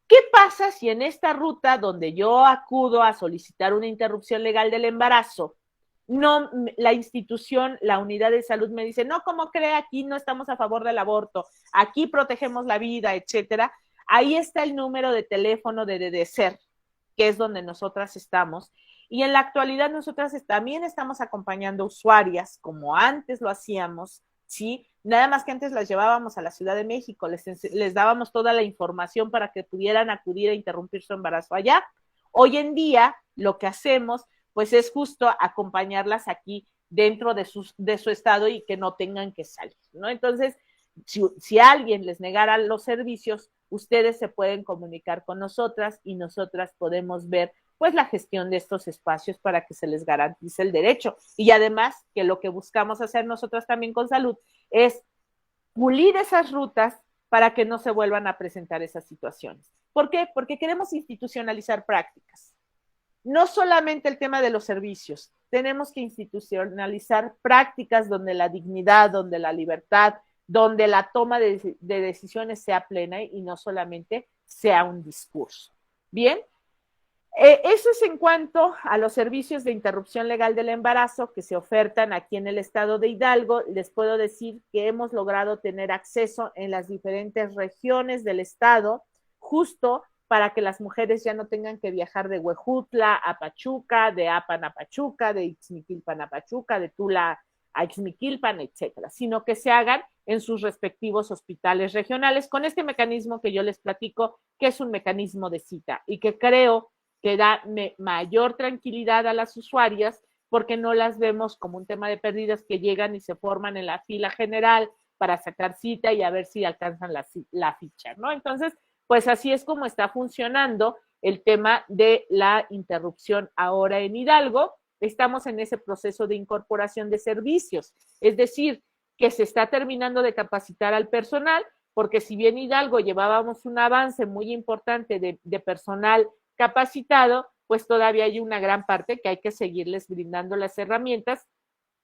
S4: ¿Qué pasa si en esta ruta donde yo acudo a solicitar una interrupción legal del embarazo, no, la institución, la unidad de salud me dice: no, ¿cómo cree? Aquí no estamos a favor del aborto, aquí protegemos la vida, etcétera? Ahí está el número de teléfono de DDCER, que es donde nosotras estamos, y en la actualidad nosotras también estamos acompañando usuarias, como antes lo hacíamos, ¿sí? Nada más que antes las llevábamos a la Ciudad de México, les dábamos toda la información para que pudieran acudir a interrumpir su embarazo allá. Hoy en día, lo que hacemos, pues es justo acompañarlas aquí dentro de su estado y que no tengan que salir, ¿no? Entonces, si alguien les negara los servicios, ustedes se pueden comunicar con nosotras y nosotras podemos ver pues la gestión de estos espacios para que se les garantice el derecho. Y además que lo que buscamos hacer nosotras también con salud es pulir esas rutas para que no se vuelvan a presentar esas situaciones. ¿Por qué? Porque queremos institucionalizar prácticas. No solamente el tema de los servicios, tenemos que institucionalizar prácticas donde la dignidad, donde la libertad, donde la toma de decisiones sea plena y no solamente sea un discurso. Bien, eso es en cuanto a los servicios de interrupción legal del embarazo que se ofertan aquí en el estado de Hidalgo. Les puedo decir que hemos logrado tener acceso en las diferentes regiones del estado, justo para que las mujeres ya no tengan que viajar de Huejutla a Pachuca, de Apan a Pachuca, de Ixmiquilpan a Pachuca, de Tula a Ixmiquilpan, etcétera, sino que se hagan en sus respectivos hospitales regionales con este mecanismo que yo les platico, que es un mecanismo de cita y que creo que da mayor tranquilidad a las usuarias porque no las vemos como un tema de pérdidas que llegan y se forman en la fila general para sacar cita y a ver si alcanzan la ficha, ¿no? Entonces, pues así es como está funcionando el tema de la interrupción ahora en Hidalgo. Estamos en ese proceso de incorporación de servicios, es decir, que se está terminando de capacitar al personal, porque si bien Hidalgo llevábamos un avance muy importante de personal capacitado, pues todavía hay una gran parte que hay que seguirles brindando las herramientas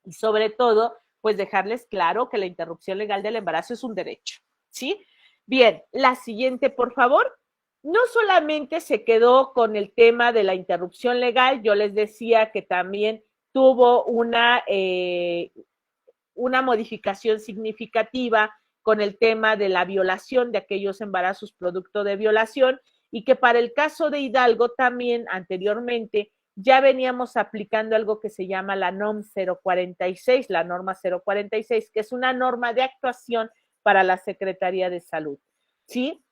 S4: y sobre todo, pues dejarles claro que la interrupción legal del embarazo es un derecho, ¿sí? Bien, la siguiente, por favor. No solamente se quedó con el tema de la interrupción legal, yo les decía que también tuvo una modificación significativa con el tema de la violación de aquellos embarazos producto de violación y que para el caso de Hidalgo también anteriormente ya veníamos aplicando algo que se llama la NOM 046, la norma 046, que es una norma de actuación para la Secretaría de Salud, ¿sí?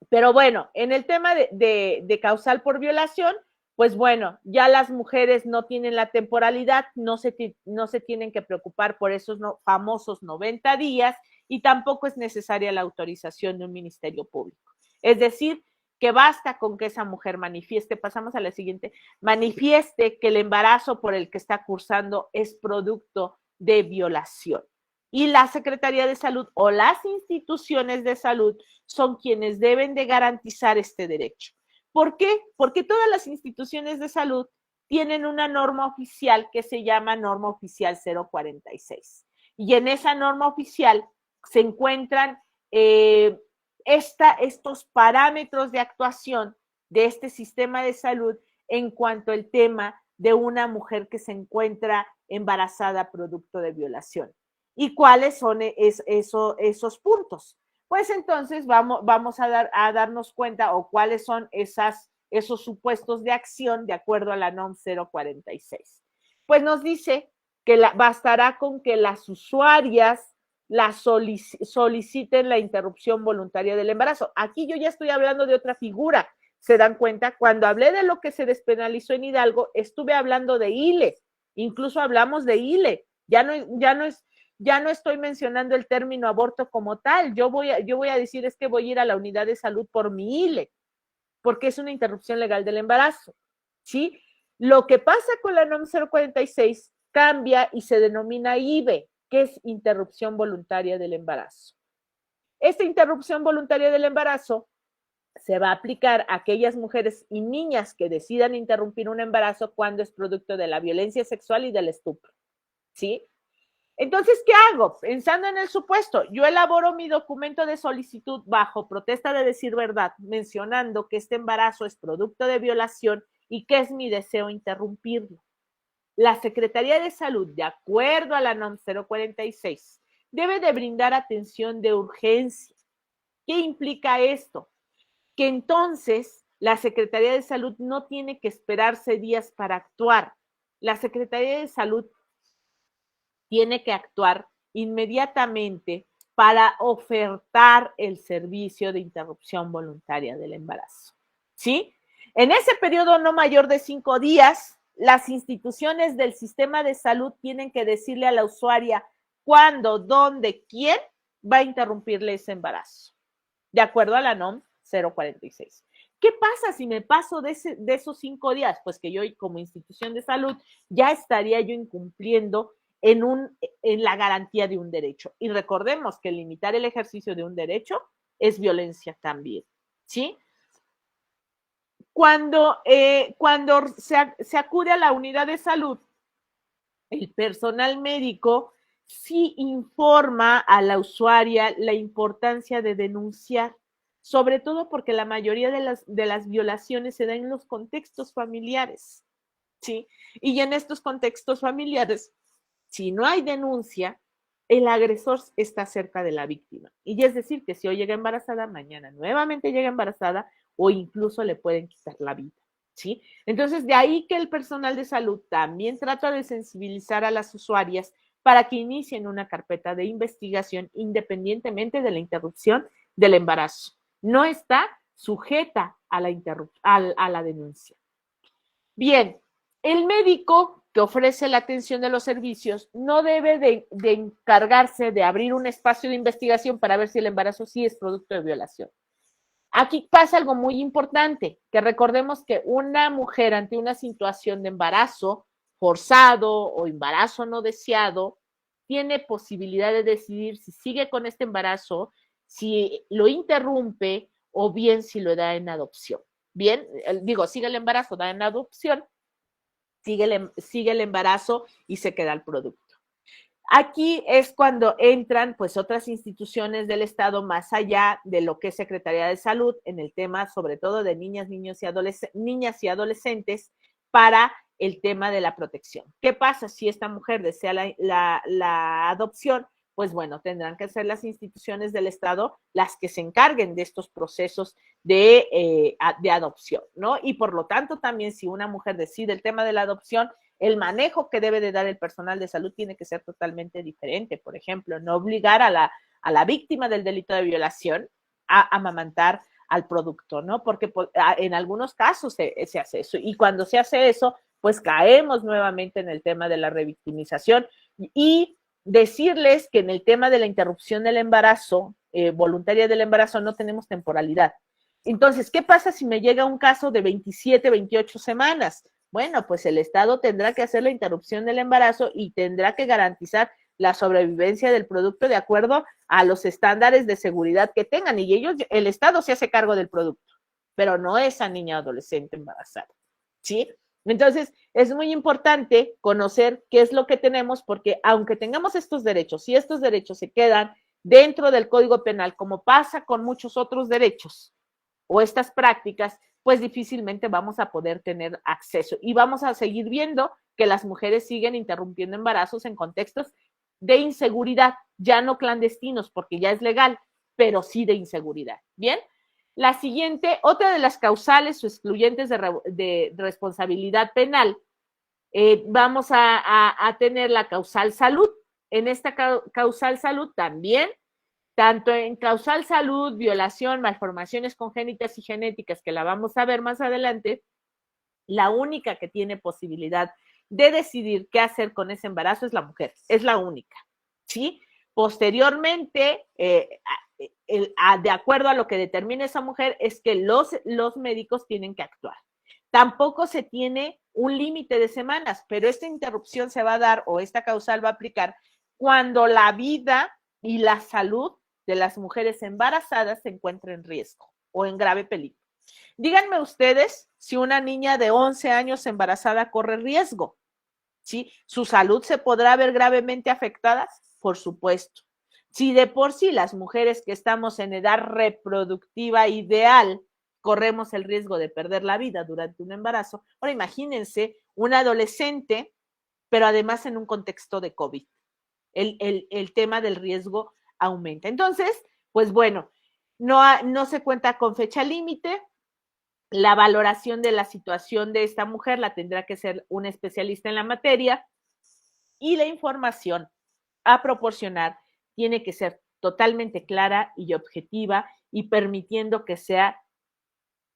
S4: Pero bueno, en el tema de causal por violación, pues bueno, ya las mujeres no tienen la temporalidad, no se tienen que preocupar por esos famosos 90 días y tampoco es necesaria la autorización de un ministerio público. Es decir, que basta con que esa mujer manifieste, pasamos a la siguiente, manifieste que el embarazo por el que está cursando es producto de violación. Y la Secretaría de Salud o las instituciones de salud son quienes deben de garantizar este derecho. ¿Por qué? Porque todas las instituciones de salud tienen una norma oficial que se llama Norma Oficial 046. Y en esa norma oficial se encuentran estos parámetros de actuación de este sistema de salud en cuanto al tema de una mujer que se encuentra embarazada producto de violación. ¿Y cuáles son esos puntos? Pues entonces vamos a darnos cuenta o cuáles son esos supuestos de acción de acuerdo a la NOM 046. Pues nos dice que bastará con que las usuarias soliciten la interrupción voluntaria del embarazo. Aquí yo ya estoy hablando de otra figura. ¿Se dan cuenta? Cuando hablé de lo que se despenalizó en Hidalgo, estuve hablando de ILE. Incluso hablamos de ILE. Ya no estoy mencionando el término aborto como tal. Yo voy a decir es que voy a ir a la unidad de salud por mi ILE, porque es una interrupción legal del embarazo, ¿sí? Lo que pasa con la NOM 046 cambia y se denomina IVE, que es interrupción voluntaria del embarazo. Esta interrupción voluntaria del embarazo se va a aplicar a aquellas mujeres y niñas que decidan interrumpir un embarazo cuando es producto de la violencia sexual y del estupro, ¿sí? Entonces, ¿qué hago? Pensando en el supuesto, yo elaboro mi documento de solicitud bajo protesta de decir verdad, mencionando que este embarazo es producto de violación y que es mi deseo interrumpirlo. La Secretaría de Salud, de acuerdo a la NOM 046, debe de brindar atención de urgencia. ¿Qué implica esto? Que entonces la Secretaría de Salud no tiene que esperarse días para actuar. La Secretaría de Salud tiene que actuar inmediatamente para ofertar el servicio de interrupción voluntaria del embarazo, ¿sí? En ese periodo no mayor de 5 días, las instituciones del sistema de salud tienen que decirle a la usuaria cuándo, dónde, quién va a interrumpirle ese embarazo, de acuerdo a la NOM 046. ¿Qué pasa si me paso de esos 5 días? Pues que yo como institución de salud ya estaría yo incumpliendo en la garantía de un derecho. Y recordemos que limitar el ejercicio de un derecho es violencia también, ¿sí? Cuando se acude a la unidad de salud, el personal médico sí informa a la usuaria la importancia de denunciar, sobre todo porque la mayoría de las violaciones se dan en los contextos familiares, ¿sí? Y en estos contextos familiares, si no hay denuncia, el agresor está cerca de la víctima. Y es decir, que si hoy llega embarazada, mañana nuevamente llega embarazada o incluso le pueden quitar la vida, ¿sí? Entonces, de ahí que el personal de salud también trata de sensibilizar a las usuarias para que inicien una carpeta de investigación independientemente de la interrupción del embarazo. No está sujeta a la denuncia. Bien, el médico que ofrece la atención de los servicios no debe de encargarse de abrir un espacio de investigación para ver si el embarazo sí es producto de violación. Aquí pasa algo muy importante, que recordemos que una mujer ante una situación de embarazo forzado o embarazo no deseado tiene posibilidad de decidir si sigue con este embarazo, si lo interrumpe o bien si lo da en adopción. Bien, sigue el embarazo, da en adopción, sigue el embarazo y se queda el producto. Aquí es cuando entran pues otras instituciones del Estado más allá de lo que es Secretaría de Salud en el tema sobre todo de niñas y adolescentes para el tema de la protección. ¿Qué pasa si esta mujer desea la adopción? Pues bueno, tendrán que ser las instituciones del Estado las que se encarguen de estos procesos de adopción, ¿no? Y por lo tanto también si una mujer decide el tema de la adopción, el manejo que debe de dar el personal de salud tiene que ser totalmente diferente. Por ejemplo, no obligar a la víctima del delito de violación a amamantar al producto, ¿no? Porque en algunos casos se hace eso. Y cuando se hace eso, pues caemos nuevamente en el tema de la revictimización y decirles que en el tema de la interrupción del embarazo, voluntaria del embarazo, no tenemos temporalidad. Entonces, ¿qué pasa si me llega un caso de 27, 28 semanas? Bueno, pues el Estado tendrá que hacer la interrupción del embarazo y tendrá que garantizar la sobrevivencia del producto de acuerdo a los estándares de seguridad que tengan y el Estado se hace cargo del producto. pero no esa niña adolescente embarazada, ¿sí? Entonces, es muy importante conocer qué es lo que tenemos, porque aunque tengamos estos derechos, si estos derechos se quedan dentro del Código Penal, como pasa con muchos otros derechos o estas prácticas, pues difícilmente vamos a poder tener acceso. Y vamos a seguir viendo que las mujeres siguen interrumpiendo embarazos en contextos de inseguridad, ya no clandestinos, porque ya es legal, pero sí de inseguridad. ¿Bien? La siguiente, otra de las causales o excluyentes de responsabilidad penal, vamos a tener la causal salud. En esta causal salud también, tanto en causal salud, violación, malformaciones congénitas y genéticas, que la vamos a ver más adelante, la única que tiene posibilidad de decidir qué hacer con ese embarazo es la mujer, es la única, ¿sí? Posteriormente, de acuerdo a lo que determine esa mujer, es que los médicos tienen que actuar. Tampoco se tiene un límite de semanas, pero esta interrupción se va a dar o esta causal va a aplicar cuando la vida y la salud de las mujeres embarazadas se encuentra en riesgo o en grave peligro. Díganme ustedes si una niña de 11 años embarazada corre riesgo, ¿sí? ¿Su salud se podrá ver gravemente afectada? Por supuesto. Si de por sí las mujeres que estamos en edad reproductiva ideal corremos el riesgo de perder la vida durante un embarazo, ahora imagínense un adolescente, pero además en un contexto de COVID. El tema del riesgo aumenta. Entonces, pues bueno, no se cuenta con fecha límite. La valoración de la situación de esta mujer la tendrá que ser un especialista en la materia y la información a proporcionar tiene que ser totalmente clara y objetiva y permitiendo que sea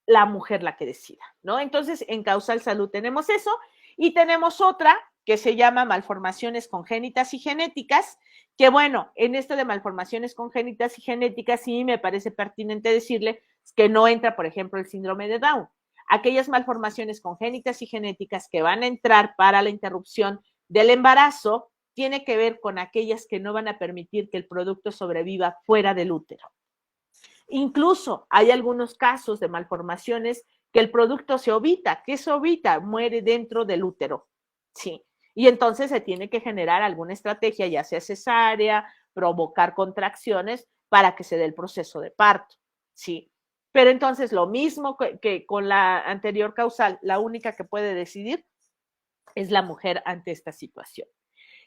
S4: la mujer la que decida, ¿no? Entonces, en causal salud tenemos eso y tenemos otra que se llama malformaciones congénitas y genéticas, que bueno, en esto de malformaciones congénitas y genéticas sí me parece pertinente decirle que no entra, por ejemplo, el síndrome de Down. Aquellas malformaciones congénitas y genéticas que van a entrar para la interrupción del embarazo tiene que ver con aquellas que no van a permitir que el producto sobreviva fuera del útero. Incluso hay algunos casos de malformaciones que el producto se ovita. ¿Qué se ovita? Muere dentro del útero, ¿sí? Y entonces se tiene que generar alguna estrategia, ya sea cesárea, provocar contracciones para que se dé el proceso de parto, ¿sí? Pero entonces lo mismo que con la anterior causal, la única que puede decidir es la mujer ante esta situación.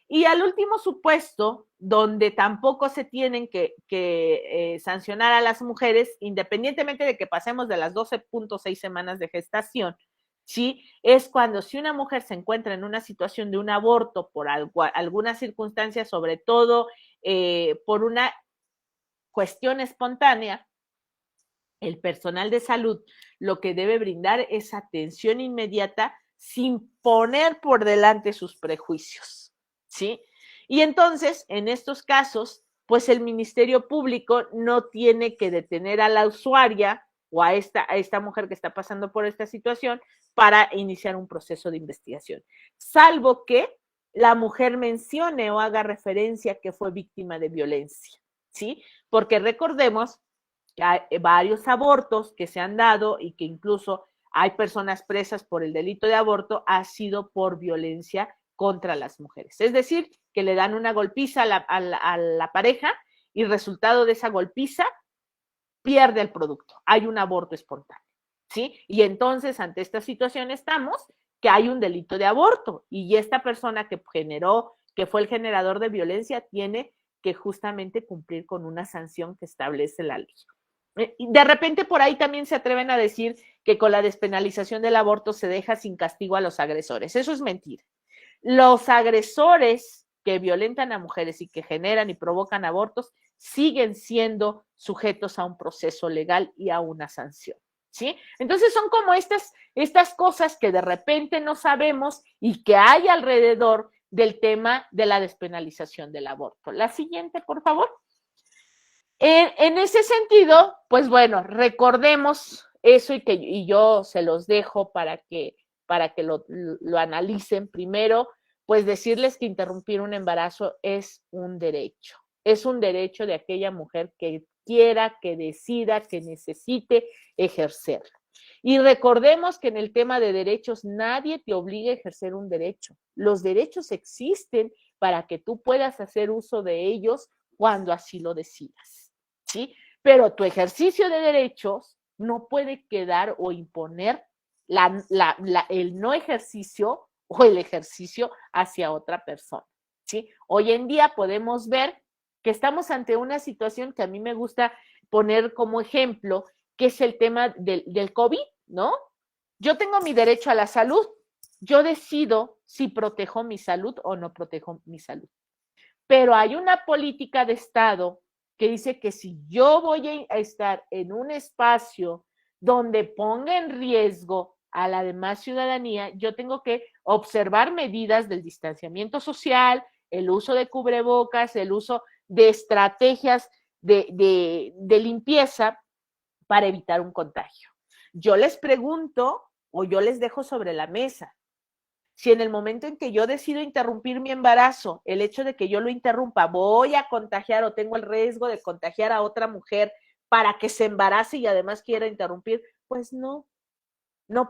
S4: Y al último supuesto, donde tampoco se tienen que sancionar a las mujeres, independientemente de que pasemos de las 12.6 semanas de gestación, ¿sí? Es cuando si una mujer se encuentra en una situación de un aborto por alguna circunstancia, sobre todo por una cuestión espontánea, el personal de salud lo que debe brindar es atención inmediata sin poner por delante sus prejuicios, ¿sí? Y entonces, en estos casos, pues el Ministerio Público no tiene que detener a la usuaria o a esta mujer que está pasando por esta situación para iniciar un proceso de investigación, salvo que la mujer mencione o haga referencia que fue víctima de violencia, ¿sí? Porque recordemos que hay varios abortos que se han dado y que incluso hay personas presas por el delito de aborto, ha sido por violencia contra las mujeres. Es decir, que le dan una golpiza a la pareja y resultado de esa golpiza pierde el producto. Hay un aborto espontáneo, ¿sí? Y entonces, ante esta situación estamos que hay un delito de aborto y esta persona que generó, que fue el generador de violencia, tiene que justamente cumplir con una sanción que establece la ley. De repente por ahí también se atreven a decir que con la despenalización del aborto se deja sin castigo a los agresores. Eso es mentira. Los agresores que violentan a mujeres y que generan y provocan abortos siguen siendo sujetos a un proceso legal y a una sanción, ¿sí? Entonces son como estas cosas que de repente no sabemos y que hay alrededor del tema de la despenalización del aborto. La siguiente, por favor. En ese sentido, pues bueno, recordemos eso y yo se los dejo para que lo analicen. Primero, pues decirles que interrumpir un embarazo es un derecho de aquella mujer que quiera, que decida, que necesite ejercerlo. Y recordemos que en el tema de derechos nadie te obliga a ejercer un derecho. Los derechos existen para que tú puedas hacer uso de ellos cuando así lo decidas, ¿sí? Pero tu ejercicio de derechos no puede quedar o imponer el no ejercicio o el ejercicio hacia otra persona, ¿sí? Hoy en día podemos ver que estamos ante una situación que a mí me gusta poner como ejemplo, que es el tema del COVID, ¿no? Yo tengo mi derecho a la salud, yo decido si protejo mi salud o no protejo mi salud. Pero hay una política de Estado que dice que si yo voy a estar en un espacio donde ponga en riesgo a la demás ciudadanía, yo tengo que observar medidas del distanciamiento social, el uso de cubrebocas, el uso de estrategias de limpieza para evitar un contagio. Yo les pregunto o yo les dejo sobre la mesa, si en el momento en que yo decido interrumpir mi embarazo, el hecho de que yo lo interrumpa, voy a contagiar o tengo el riesgo de contagiar a otra mujer para que se embarace y además quiera interrumpir, pues no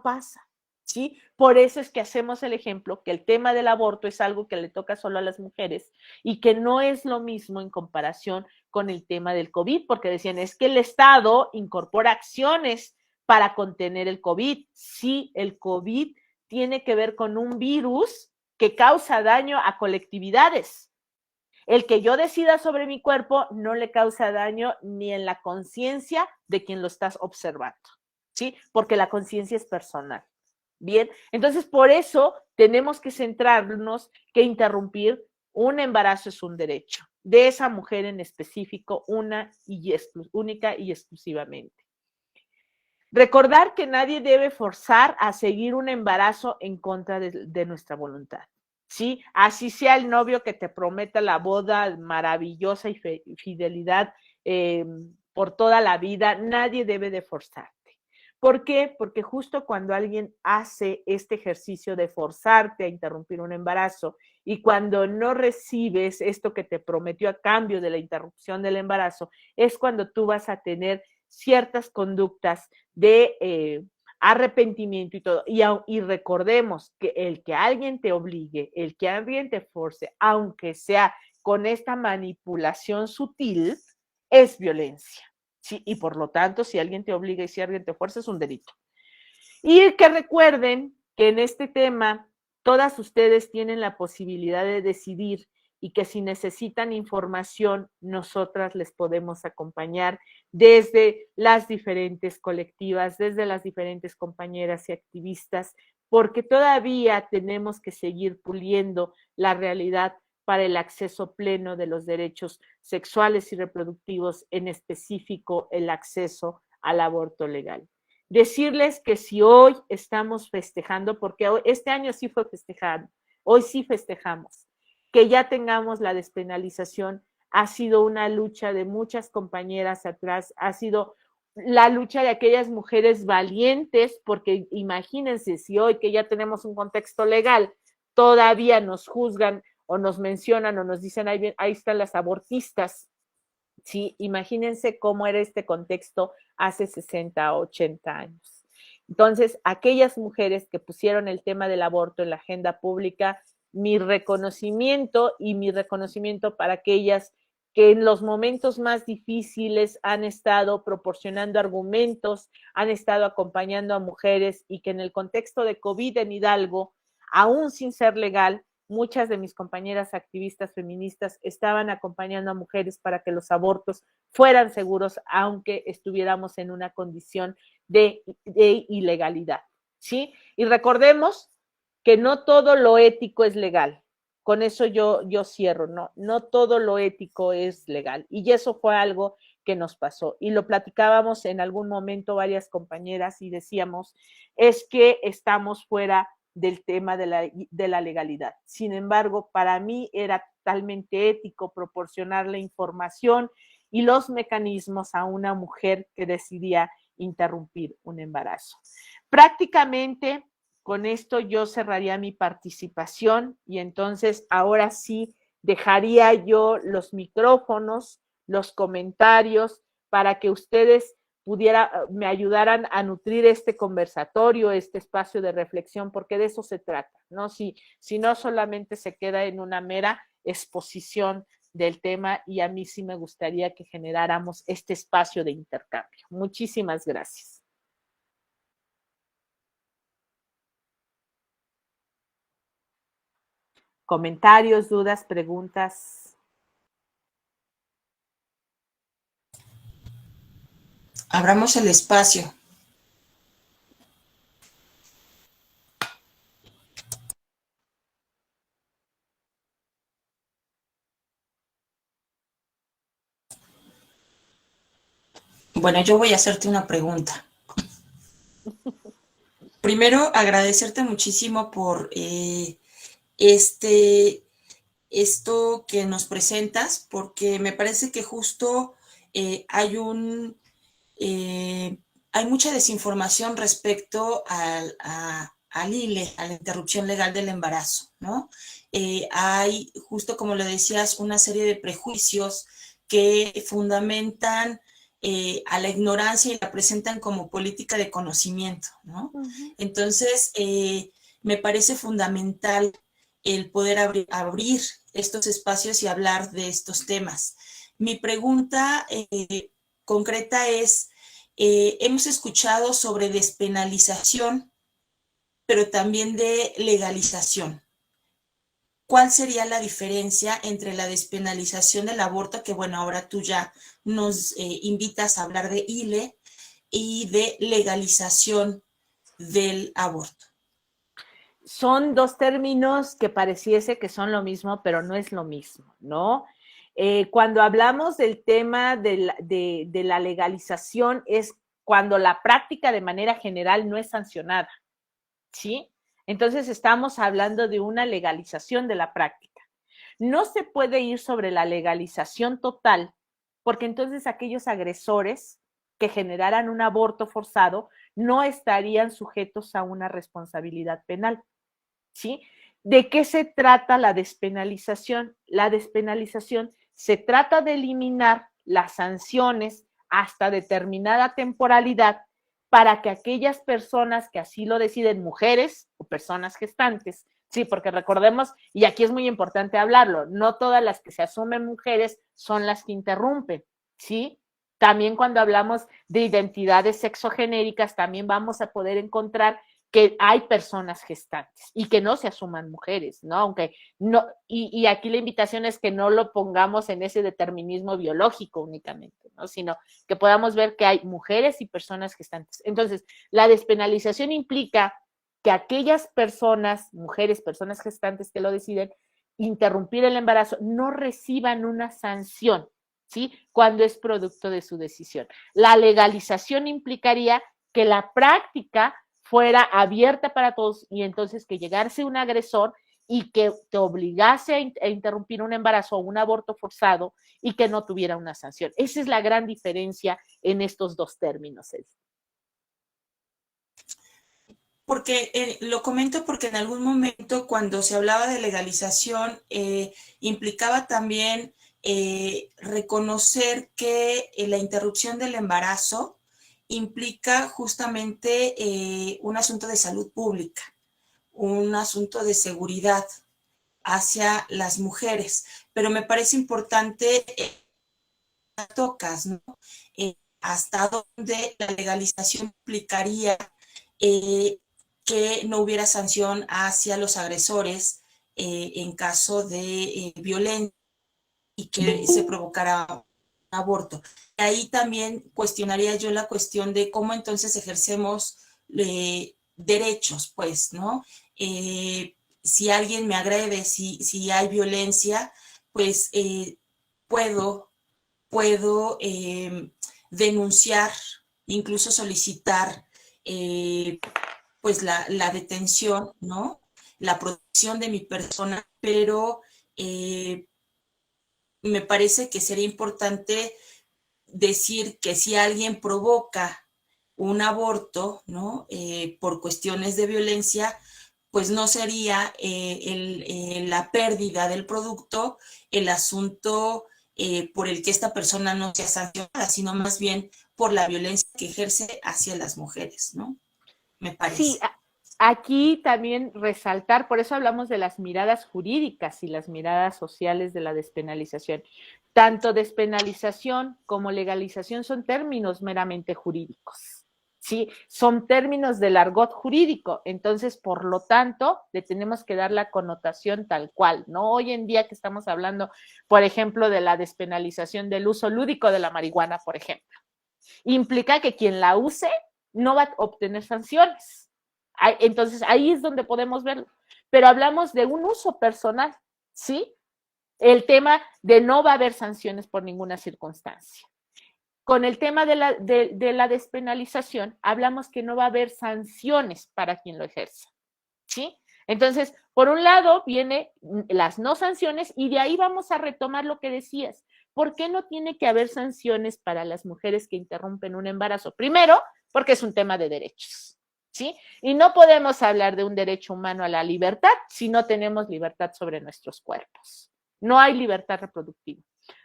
S4: pasa, ¿sí? Por eso es que hacemos el ejemplo que el tema del aborto es algo que le toca solo a las mujeres y que no es lo mismo en comparación con el tema del COVID, porque decían, es que el Estado incorpora acciones para contener el COVID. Sí, el COVID tiene que ver con un virus que causa daño a colectividades. El que yo decida sobre mi cuerpo no le causa daño ni en la conciencia de quien lo estás observando, ¿sí? Porque la conciencia es personal. Bien, entonces por eso tenemos que centrarnos que interrumpir un embarazo es un derecho de esa mujer en específico, única y exclusivamente. Recordar que nadie debe forzar a seguir un embarazo en contra de nuestra voluntad, ¿sí? Así sea el novio que te prometa la boda maravillosa y fidelidad por toda la vida, nadie debe de forzarte. ¿Por qué? Porque justo cuando alguien hace este ejercicio de forzarte a interrumpir un embarazo y cuando no recibes esto que te prometió a cambio de la interrupción del embarazo, es cuando tú vas a tener ciertas conductas de arrepentimiento y todo. Y recordemos que el que alguien te obligue, el que alguien te force, aunque sea con esta manipulación sutil, es violencia. Sí, y por lo tanto, si alguien te obliga y si alguien te fuerza, es un delito. Y que recuerden que en este tema, todas ustedes tienen la posibilidad de decidir y que si necesitan información, nosotras les podemos acompañar desde las diferentes colectivas, desde las diferentes compañeras y activistas, porque todavía tenemos que seguir puliendo la realidad para el acceso pleno de los derechos sexuales y reproductivos, en específico el acceso al aborto legal. Decirles que si hoy estamos festejando, porque este año sí fue festejado, hoy sí festejamos, que ya tengamos la despenalización, ha sido una lucha de muchas compañeras atrás, ha sido la lucha de aquellas mujeres valientes, porque imagínense si hoy que ya tenemos un contexto legal, todavía nos juzgan o nos mencionan o nos dicen ahí están las abortistas, ¿sí? Imagínense cómo era este contexto hace 60 o 80 años. Entonces, aquellas mujeres que pusieron el tema del aborto en la agenda pública, mi reconocimiento y mi reconocimiento para aquellas que en los momentos más difíciles han estado proporcionando argumentos, han estado acompañando a mujeres y que en el contexto de COVID en Hidalgo, aún sin ser legal, muchas de mis compañeras activistas feministas estaban acompañando a mujeres para que los abortos fueran seguros, aunque estuviéramos en una condición de ilegalidad, ¿sí? Y recordemos que no todo lo ético es legal. Con eso yo cierro, no todo lo ético es legal. Y eso fue algo que nos pasó. Y lo platicábamos en algún momento varias compañeras y decíamos, es que estamos fuera del tema de la legalidad. Sin embargo, para mí era totalmente ético proporcionar la información y los mecanismos a una mujer que decidía interrumpir un embarazo. Prácticamente con esto yo cerraría mi participación y entonces ahora sí dejaría yo los micrófonos, los comentarios para que ustedes me ayudaran a nutrir este conversatorio, este espacio de reflexión, porque de eso se trata, ¿no? Si no solamente se queda en una mera exposición del tema, y a mí sí me gustaría que generáramos este espacio de intercambio. Muchísimas gracias. ¿Comentarios, dudas, preguntas?
S3: Abramos el espacio. Bueno, yo voy a hacerte una pregunta. Primero, agradecerte muchísimo por esto que nos presentas, porque me parece que justo hay mucha desinformación respecto al ILE, a la interrupción legal del embarazo, ¿no? Hay, justo como lo decías, una serie de prejuicios que fundamentan a la ignorancia y la presentan como política de conocimiento, ¿no? Entonces, me parece fundamental el poder abrir estos espacios y hablar de estos temas. Mi pregunta concreta es, hemos escuchado sobre despenalización, pero también de legalización. ¿Cuál sería la diferencia entre la despenalización del aborto, que bueno, ahora tú ya nos invitas a hablar de ILE, y de legalización del aborto?
S4: Son dos términos que pareciese que son lo mismo, pero no es lo mismo, ¿no? Cuando hablamos del tema de la legalización, es cuando la práctica de manera general no es sancionada, ¿sí? Entonces estamos hablando de una legalización de la práctica. No se puede ir sobre la legalización total, porque entonces aquellos agresores que generaran un aborto forzado no estarían sujetos a una responsabilidad penal, ¿sí? ¿De qué se trata la despenalización? La despenalización se trata de eliminar las sanciones hasta determinada temporalidad para que aquellas personas que así lo deciden, mujeres o personas gestantes, sí, porque recordemos, y aquí es muy importante hablarlo, no todas las que se asumen mujeres son las que interrumpen, ¿sí? También cuando hablamos de identidades sexogenéricas, también vamos a poder encontrar que hay personas gestantes y que no se asuman mujeres, ¿no? Aunque no, y aquí la invitación es que no lo pongamos en ese determinismo biológico únicamente, ¿no? Sino que podamos ver que hay mujeres y personas gestantes. Entonces, la despenalización implica que aquellas personas, mujeres, personas gestantes que lo deciden, interrumpir el embarazo, no reciban una sanción, ¿sí? Cuando es producto de su decisión. La legalización implicaría que la práctica fuera abierta para todos y entonces que llegase un agresor y que te obligase a interrumpir un embarazo o un aborto forzado y que no tuviera una sanción. Esa es la gran diferencia en estos dos términos.
S3: Porque lo comento porque en algún momento cuando se hablaba de legalización implicaba también reconocer que la interrupción del embarazo implica justamente un asunto de salud pública, un asunto de seguridad hacia las mujeres. Pero me parece importante tocas, ¿no? Hasta dónde la legalización implicaría que no hubiera sanción hacia los agresores en caso de violencia y que se provocara un aborto. Ahí también cuestionaría yo la cuestión de cómo entonces ejercemos derechos, pues, ¿no? Si alguien me agrede, si hay violencia, pues puedo denunciar, incluso solicitar pues la detención, ¿no? La protección de mi persona, pero me parece que sería importante decir que si alguien provoca un aborto, ¿no? Por cuestiones de violencia, pues no sería la pérdida del producto el asunto por el que esta persona no sea sancionada, sino más bien por la violencia que ejerce hacia las mujeres, ¿no? Me parece.
S4: Sí, aquí también resaltar, por eso hablamos de las miradas jurídicas y las miradas sociales de la despenalización. Tanto despenalización como legalización son términos meramente jurídicos, ¿sí? Son términos del argot jurídico, entonces, por lo tanto, le tenemos que dar la connotación tal cual, ¿no? Hoy en día que estamos hablando, por ejemplo, de la despenalización del uso lúdico de la marihuana, por ejemplo, implica que quien la use no va a obtener sanciones. Entonces, ahí es donde podemos verlo. Pero hablamos de un uso personal, ¿sí? El tema de no va a haber sanciones por ninguna circunstancia. Con el tema de la despenalización, hablamos que no va a haber sanciones para quien lo ejerza, ¿sí? Entonces, por un lado, vienen las no sanciones y de ahí vamos a retomar lo que decías. ¿Por qué no tiene que haber sanciones para las mujeres que interrumpen un embarazo? Primero, porque es un tema de derechos, ¿sí? Y no podemos hablar de un derecho humano a la libertad si no tenemos libertad sobre nuestros cuerpos. No hay libertad reproductiva.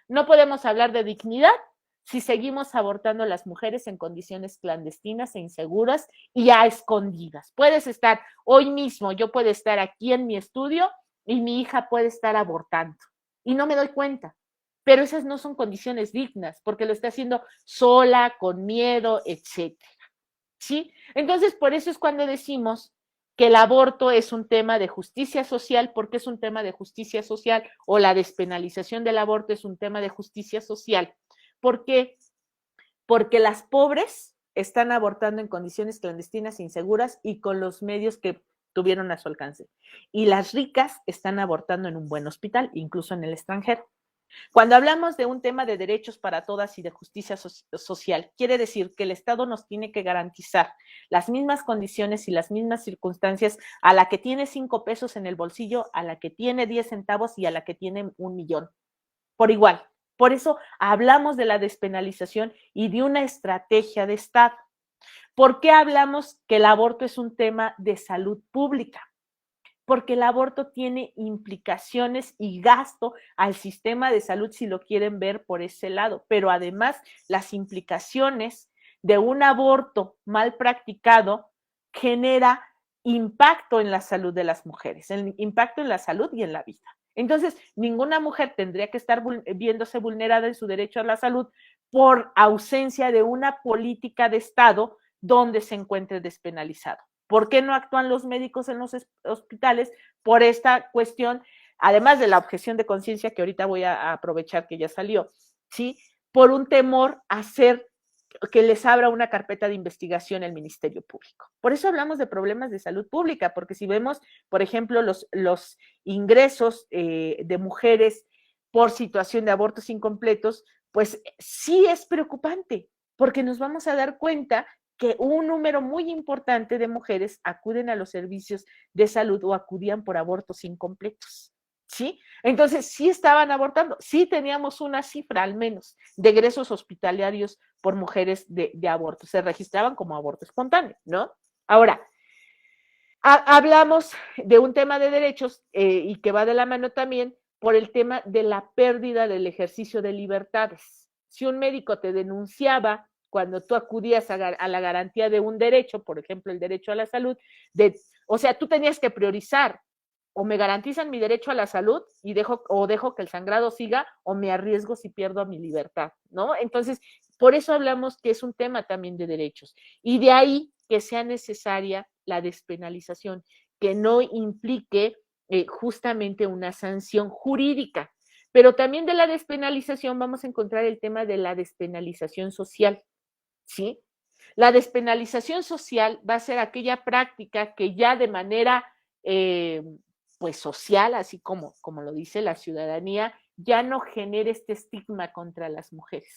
S4: No podemos hablar de dignidad si seguimos abortando a las mujeres en condiciones clandestinas e inseguras y a escondidas. Puedes estar hoy mismo, yo puedo estar aquí en mi estudio y mi hija puede estar abortando y no me doy cuenta. Pero esas no son condiciones dignas porque lo está haciendo sola, con miedo, etcétera. ¿Sí? Entonces, por eso es cuando decimos que el aborto es un tema de justicia social, porque es un tema de justicia social, o la despenalización del aborto es un tema de justicia social. ¿Por qué? Porque las pobres están abortando en condiciones clandestinas, inseguras y con los medios que tuvieron a su alcance. Y las ricas están abortando en un buen hospital, incluso en el extranjero. Cuando hablamos de un tema de derechos para todas y de justicia social, quiere decir que el Estado nos tiene que garantizar las mismas condiciones y las mismas circunstancias a la que tiene 5 pesos en el bolsillo, a la que tiene 10 centavos y a la que tiene 1 millón. Por igual. Por eso hablamos de la despenalización y de una estrategia de Estado. ¿Por qué hablamos que el aborto es un tema de salud pública? Porque el aborto tiene implicaciones y gasto al sistema de salud si lo quieren ver por ese lado, pero además las implicaciones de un aborto mal practicado genera impacto en la salud de las mujeres, el impacto en la salud y en la vida. Entonces, ninguna mujer tendría que estar viéndose vulnerada en su derecho a la salud por ausencia de una política de Estado donde se encuentre despenalizado. ¿Por qué no actúan los médicos en los hospitales? Por esta cuestión, además de la objeción de conciencia, que ahorita voy a aprovechar que ya salió, ¿sí? Por un temor a hacer que les abra una carpeta de investigación el Ministerio Público. Por eso hablamos de problemas de salud pública, porque si vemos, por ejemplo, los ingresos de mujeres por situación de abortos incompletos, pues sí es preocupante, porque nos vamos a dar cuenta que un número muy importante de mujeres acuden a los servicios de salud o acudían por abortos incompletos, ¿sí? Entonces, sí estaban abortando, sí teníamos una cifra al menos de egresos hospitalarios por mujeres de aborto, se registraban como aborto espontáneo, ¿no? Ahora, hablamos de un tema de derechos y que va de la mano también por el tema de la pérdida del ejercicio de libertades. Si un médico te denunciaba cuando tú acudías a la garantía de un derecho, por ejemplo, el derecho a la salud, o sea, tú tenías que priorizar, o me garantizan mi derecho a la salud y dejo que el sangrado siga, o me arriesgo si pierdo mi libertad, ¿no? Entonces, por eso hablamos que es un tema también de derechos. Y de ahí que sea necesaria la despenalización, que no implique justamente una sanción jurídica. Pero también de la despenalización vamos a encontrar el tema de la despenalización social, ¿sí? La despenalización social va a ser aquella práctica que ya de manera pues social, así como lo dice la ciudadanía, ya no genere este estigma contra las mujeres,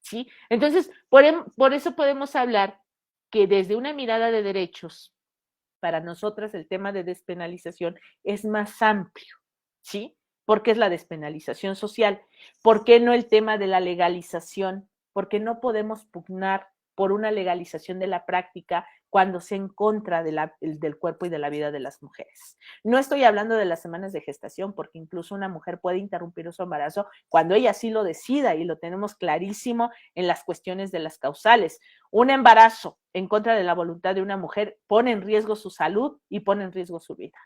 S4: ¿sí? Entonces, por eso podemos hablar que desde una mirada de derechos, para nosotras el tema de despenalización es más amplio, ¿sí? Porque es la despenalización social. ¿Por qué no el tema de la legalización? Porque no podemos pugnar por una legalización de la práctica cuando sea en contra del cuerpo y de la vida de las mujeres. No estoy hablando de las semanas de gestación, porque incluso una mujer puede interrumpir su embarazo cuando ella sí lo decida, y lo tenemos clarísimo en las cuestiones de las causales. Un embarazo en contra de la voluntad de una mujer pone en riesgo su salud y pone en riesgo su vida.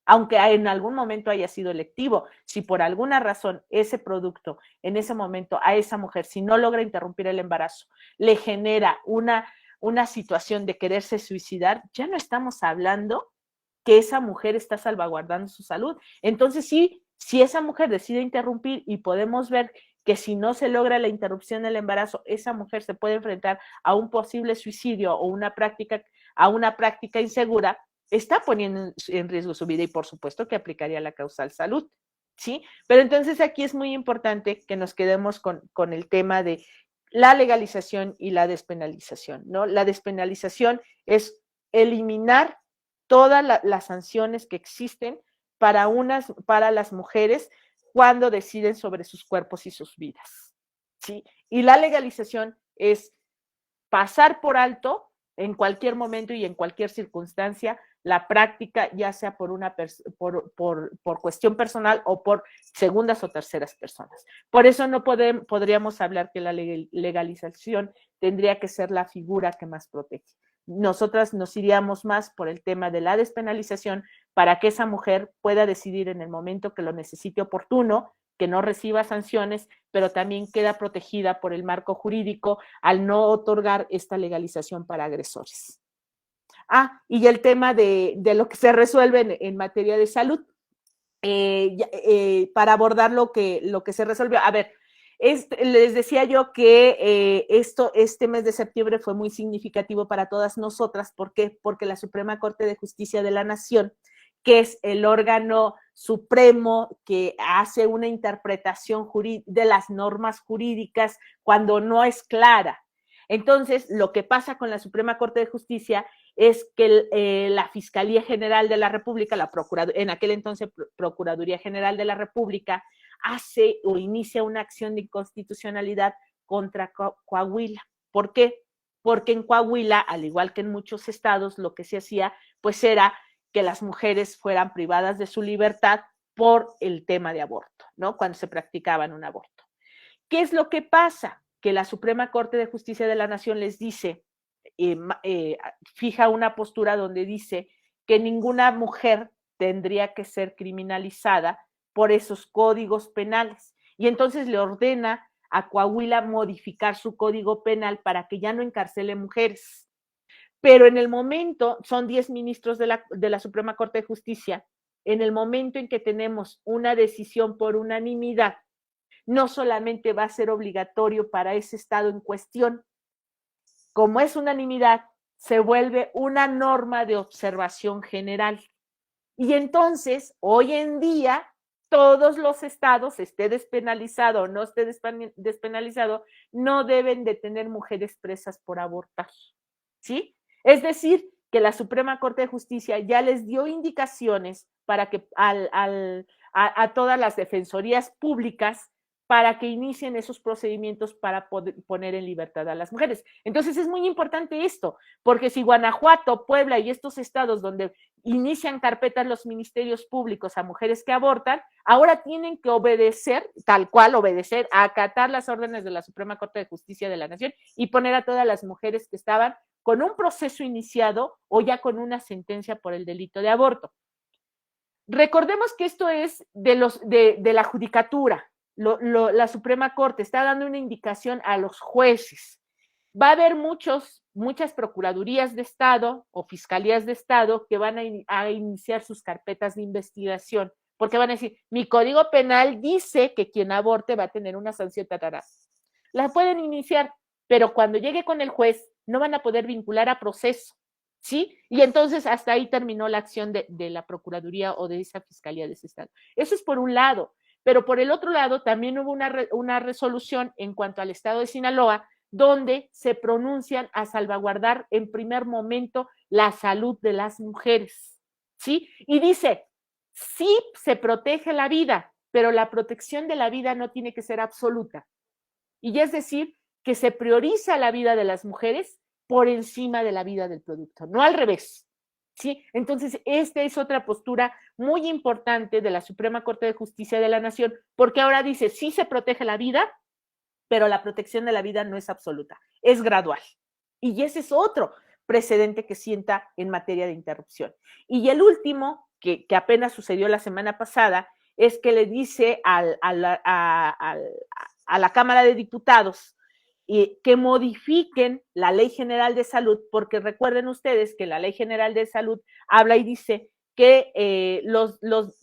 S4: Aunque en algún momento haya sido electivo, si por alguna razón ese producto en ese momento a esa mujer, si no logra interrumpir el embarazo, le genera una situación de quererse suicidar, ya no estamos hablando que esa mujer está salvaguardando su salud. Entonces sí, si esa mujer decide interrumpir, y podemos ver que si no se logra la interrupción del embarazo, esa mujer se puede enfrentar a un posible suicidio o a una práctica insegura, está poniendo en riesgo su vida, y por supuesto que aplicaría la causal salud, ¿sí? Pero entonces aquí es muy importante que nos quedemos con el tema de la legalización y la despenalización, ¿no? La despenalización es eliminar todas las sanciones que existen para las mujeres cuando deciden sobre sus cuerpos y sus vidas, ¿sí? Y la legalización es pasar por alto en cualquier momento y en cualquier circunstancia la práctica, ya sea por cuestión personal o por segundas o terceras personas. Por eso no podríamos hablar que la legalización tendría que ser la figura que más protege. Nosotras nos iríamos más por el tema de la despenalización, para que esa mujer pueda decidir en el momento que lo necesite oportuno, que no reciba sanciones, pero también queda protegida por el marco jurídico al no otorgar esta legalización para agresores. Y el tema de lo que se resuelve en materia de salud, para abordar lo que se resolvió. A ver, les decía yo que este mes de septiembre fue muy significativo para todas nosotras. ¿Por qué? Porque la Suprema Corte de Justicia de la Nación, que es el órgano supremo que hace una interpretación de las normas jurídicas cuando no es clara. Entonces, lo que pasa con la Suprema Corte de Justicia es que la Fiscalía General de la República, en aquel entonces Procuraduría General de la República, hace o inicia una acción de inconstitucionalidad contra Coahuila. ¿Por qué? Porque en Coahuila, al igual que en muchos estados, lo que se hacía pues era que las mujeres fueran privadas de su libertad por el tema de aborto, ¿no? Cuando se practicaban un aborto. ¿Qué es lo que pasa? Que la Suprema Corte de Justicia de la Nación les dice, fija una postura donde dice que ninguna mujer tendría que ser criminalizada por esos códigos penales. Y entonces le ordena a Coahuila modificar su código penal para que ya no encarcele mujeres. Pero en el momento, son 10 ministros de la Suprema Corte de Justicia, en el momento en que tenemos una decisión por unanimidad, no solamente va a ser obligatorio para ese estado en cuestión, como es unanimidad, se vuelve una norma de observación general. Y entonces, hoy en día, todos los estados, esté despenalizado o no esté despenalizado, no deben de tener mujeres presas por abortar, ¿sí? Es decir, que la Suprema Corte de Justicia ya les dio indicaciones para que a todas las defensorías públicas para que inicien esos procedimientos para poder poner en libertad a las mujeres. Entonces es muy importante esto, porque si Guanajuato, Puebla y estos estados donde inician carpetas los ministerios públicos a mujeres que abortan, ahora tienen que obedecer, tal cual obedecer, a acatar las órdenes de la Suprema Corte de Justicia de la Nación y poner a todas las mujeres que estaban con un proceso iniciado o ya con una sentencia por el delito de aborto. Recordemos que esto es de la judicatura. La Suprema Corte está dando una indicación a los jueces. Va a haber muchas procuradurías de Estado o fiscalías de Estado que van a iniciar sus carpetas de investigación, porque van a decir, mi código penal dice que quien aborte va a tener una sanción tatará. La pueden iniciar, pero cuando llegue con el juez no van a poder vincular a proceso, ¿sí? Y entonces hasta ahí terminó la acción de la procuraduría o de esa fiscalía de ese Estado. Eso es por un lado. Pero por el otro lado, también hubo una resolución en cuanto al estado de Sinaloa, donde se pronuncian a salvaguardar en primer momento la salud de las mujeres, ¿sí? Y dice, sí se protege la vida, pero la protección de la vida no tiene que ser absoluta. Y es decir, que se prioriza la vida de las mujeres por encima de la vida del producto, no al revés. ¿Sí? Entonces, esta es otra postura muy importante de la Suprema Corte de Justicia de la Nación, porque ahora dice, sí se protege la vida, pero la protección de la vida no es absoluta, es gradual. Y ese es otro precedente que sienta en materia de interrupción. Y el último, que apenas sucedió la semana pasada, es que le dice a la Cámara de Diputados que modifiquen la Ley General de Salud, porque recuerden ustedes que la Ley General de Salud habla y dice que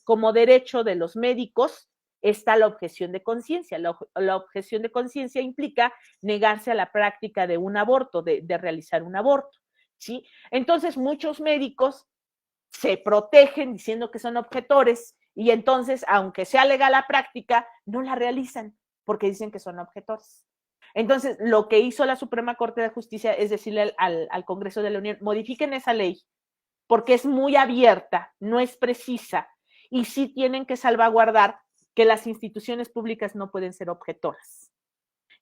S4: como derecho de los médicos está la objeción de conciencia. La objeción de conciencia implica negarse a la práctica de un aborto, de realizar un aborto, ¿sí? Entonces, muchos médicos se protegen diciendo que son objetores y entonces, aunque sea legal la práctica, no la realizan porque dicen que son objetores. Entonces, lo que hizo la Suprema Corte de Justicia es decirle al Congreso de la Unión, modifiquen esa ley porque es muy abierta, no es precisa y sí tienen que salvaguardar que las instituciones públicas no pueden ser objetoras.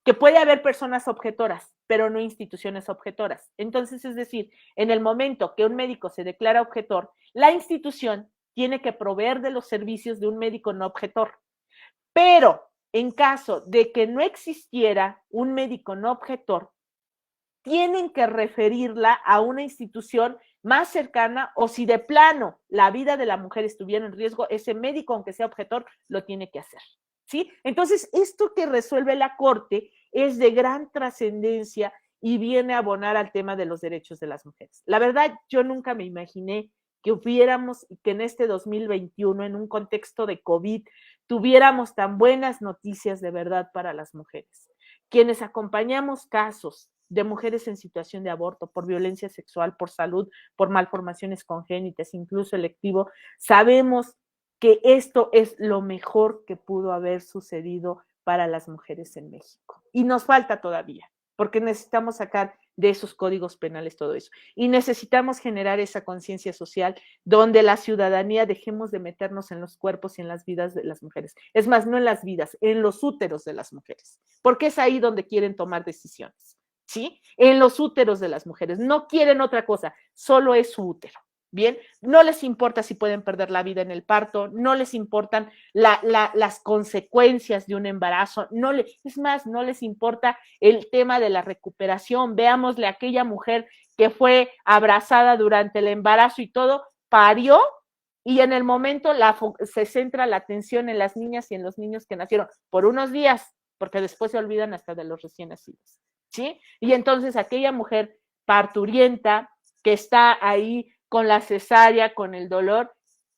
S4: Que puede haber personas objetoras, pero no instituciones objetoras. Entonces, es decir, en el momento que un médico se declara objetor, la institución tiene que proveer de los servicios de un médico no objetor. Pero en caso de que no existiera un médico no objetor, tienen que referirla a una institución más cercana o si de plano la vida de la mujer estuviera en riesgo, ese médico, aunque sea objetor, lo tiene que hacer. ¿Sí? Entonces, esto que resuelve la Corte es de gran trascendencia y viene a abonar al tema de los derechos de las mujeres. La verdad, yo nunca me imaginé que hubiéramos, que en este 2021, en un contexto de COVID, tuviéramos tan buenas noticias de verdad para las mujeres. Quienes acompañamos casos de mujeres en situación de aborto, por violencia sexual, por salud, por malformaciones congénitas, incluso electivo, sabemos que esto es lo mejor que pudo haber sucedido para las mujeres en México. Y nos falta todavía, porque necesitamos sacar de esos códigos penales todo eso. Y necesitamos generar esa conciencia social donde la ciudadanía dejemos de meternos en los cuerpos y en las vidas de las mujeres. Es más, no en las vidas, en los úteros de las mujeres, porque es ahí donde quieren tomar decisiones, ¿sí? En los úteros de las mujeres. No quieren otra cosa, solo es su útero. Bien, no les importa si pueden perder la vida en el parto, no les importan las consecuencias de un embarazo, es más, no les importa el tema de la recuperación. Veámosle a aquella mujer que fue abrazada durante el embarazo y todo, parió y en el momento se centra la atención en las niñas y en los niños que nacieron por unos días, porque después se olvidan hasta de los recién nacidos, ¿sí? Y entonces aquella mujer parturienta que está ahí con la cesárea, con el dolor,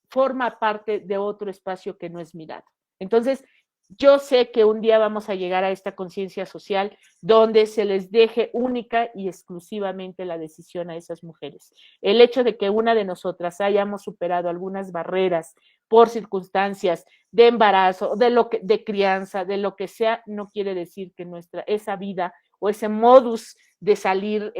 S4: forma parte de otro espacio que no es mirado. Entonces, yo sé que un día vamos a llegar a esta conciencia social donde se les deje única y exclusivamente la decisión a esas mujeres. El hecho de que una de nosotras hayamos superado algunas barreras por circunstancias de embarazo, de crianza, de lo que sea, no quiere decir que esa vida o ese modus de salir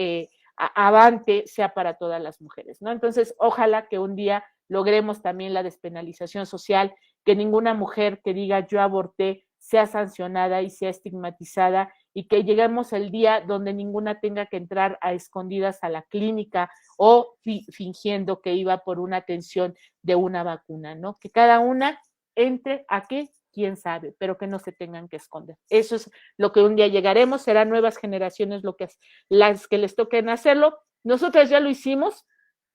S4: avante sea para todas las mujeres, ¿no? Entonces, ojalá que un día logremos también la despenalización social, que ninguna mujer que diga yo aborté sea sancionada y sea estigmatizada y que lleguemos el día donde ninguna tenga que entrar a escondidas a la clínica o fingiendo que iba por una atención de una vacuna, ¿no? Que cada una entre a qué, quién sabe, pero que no se tengan que esconder. Eso es lo que un día llegaremos, serán nuevas generaciones las que les toquen hacerlo. Nosotras ya lo hicimos,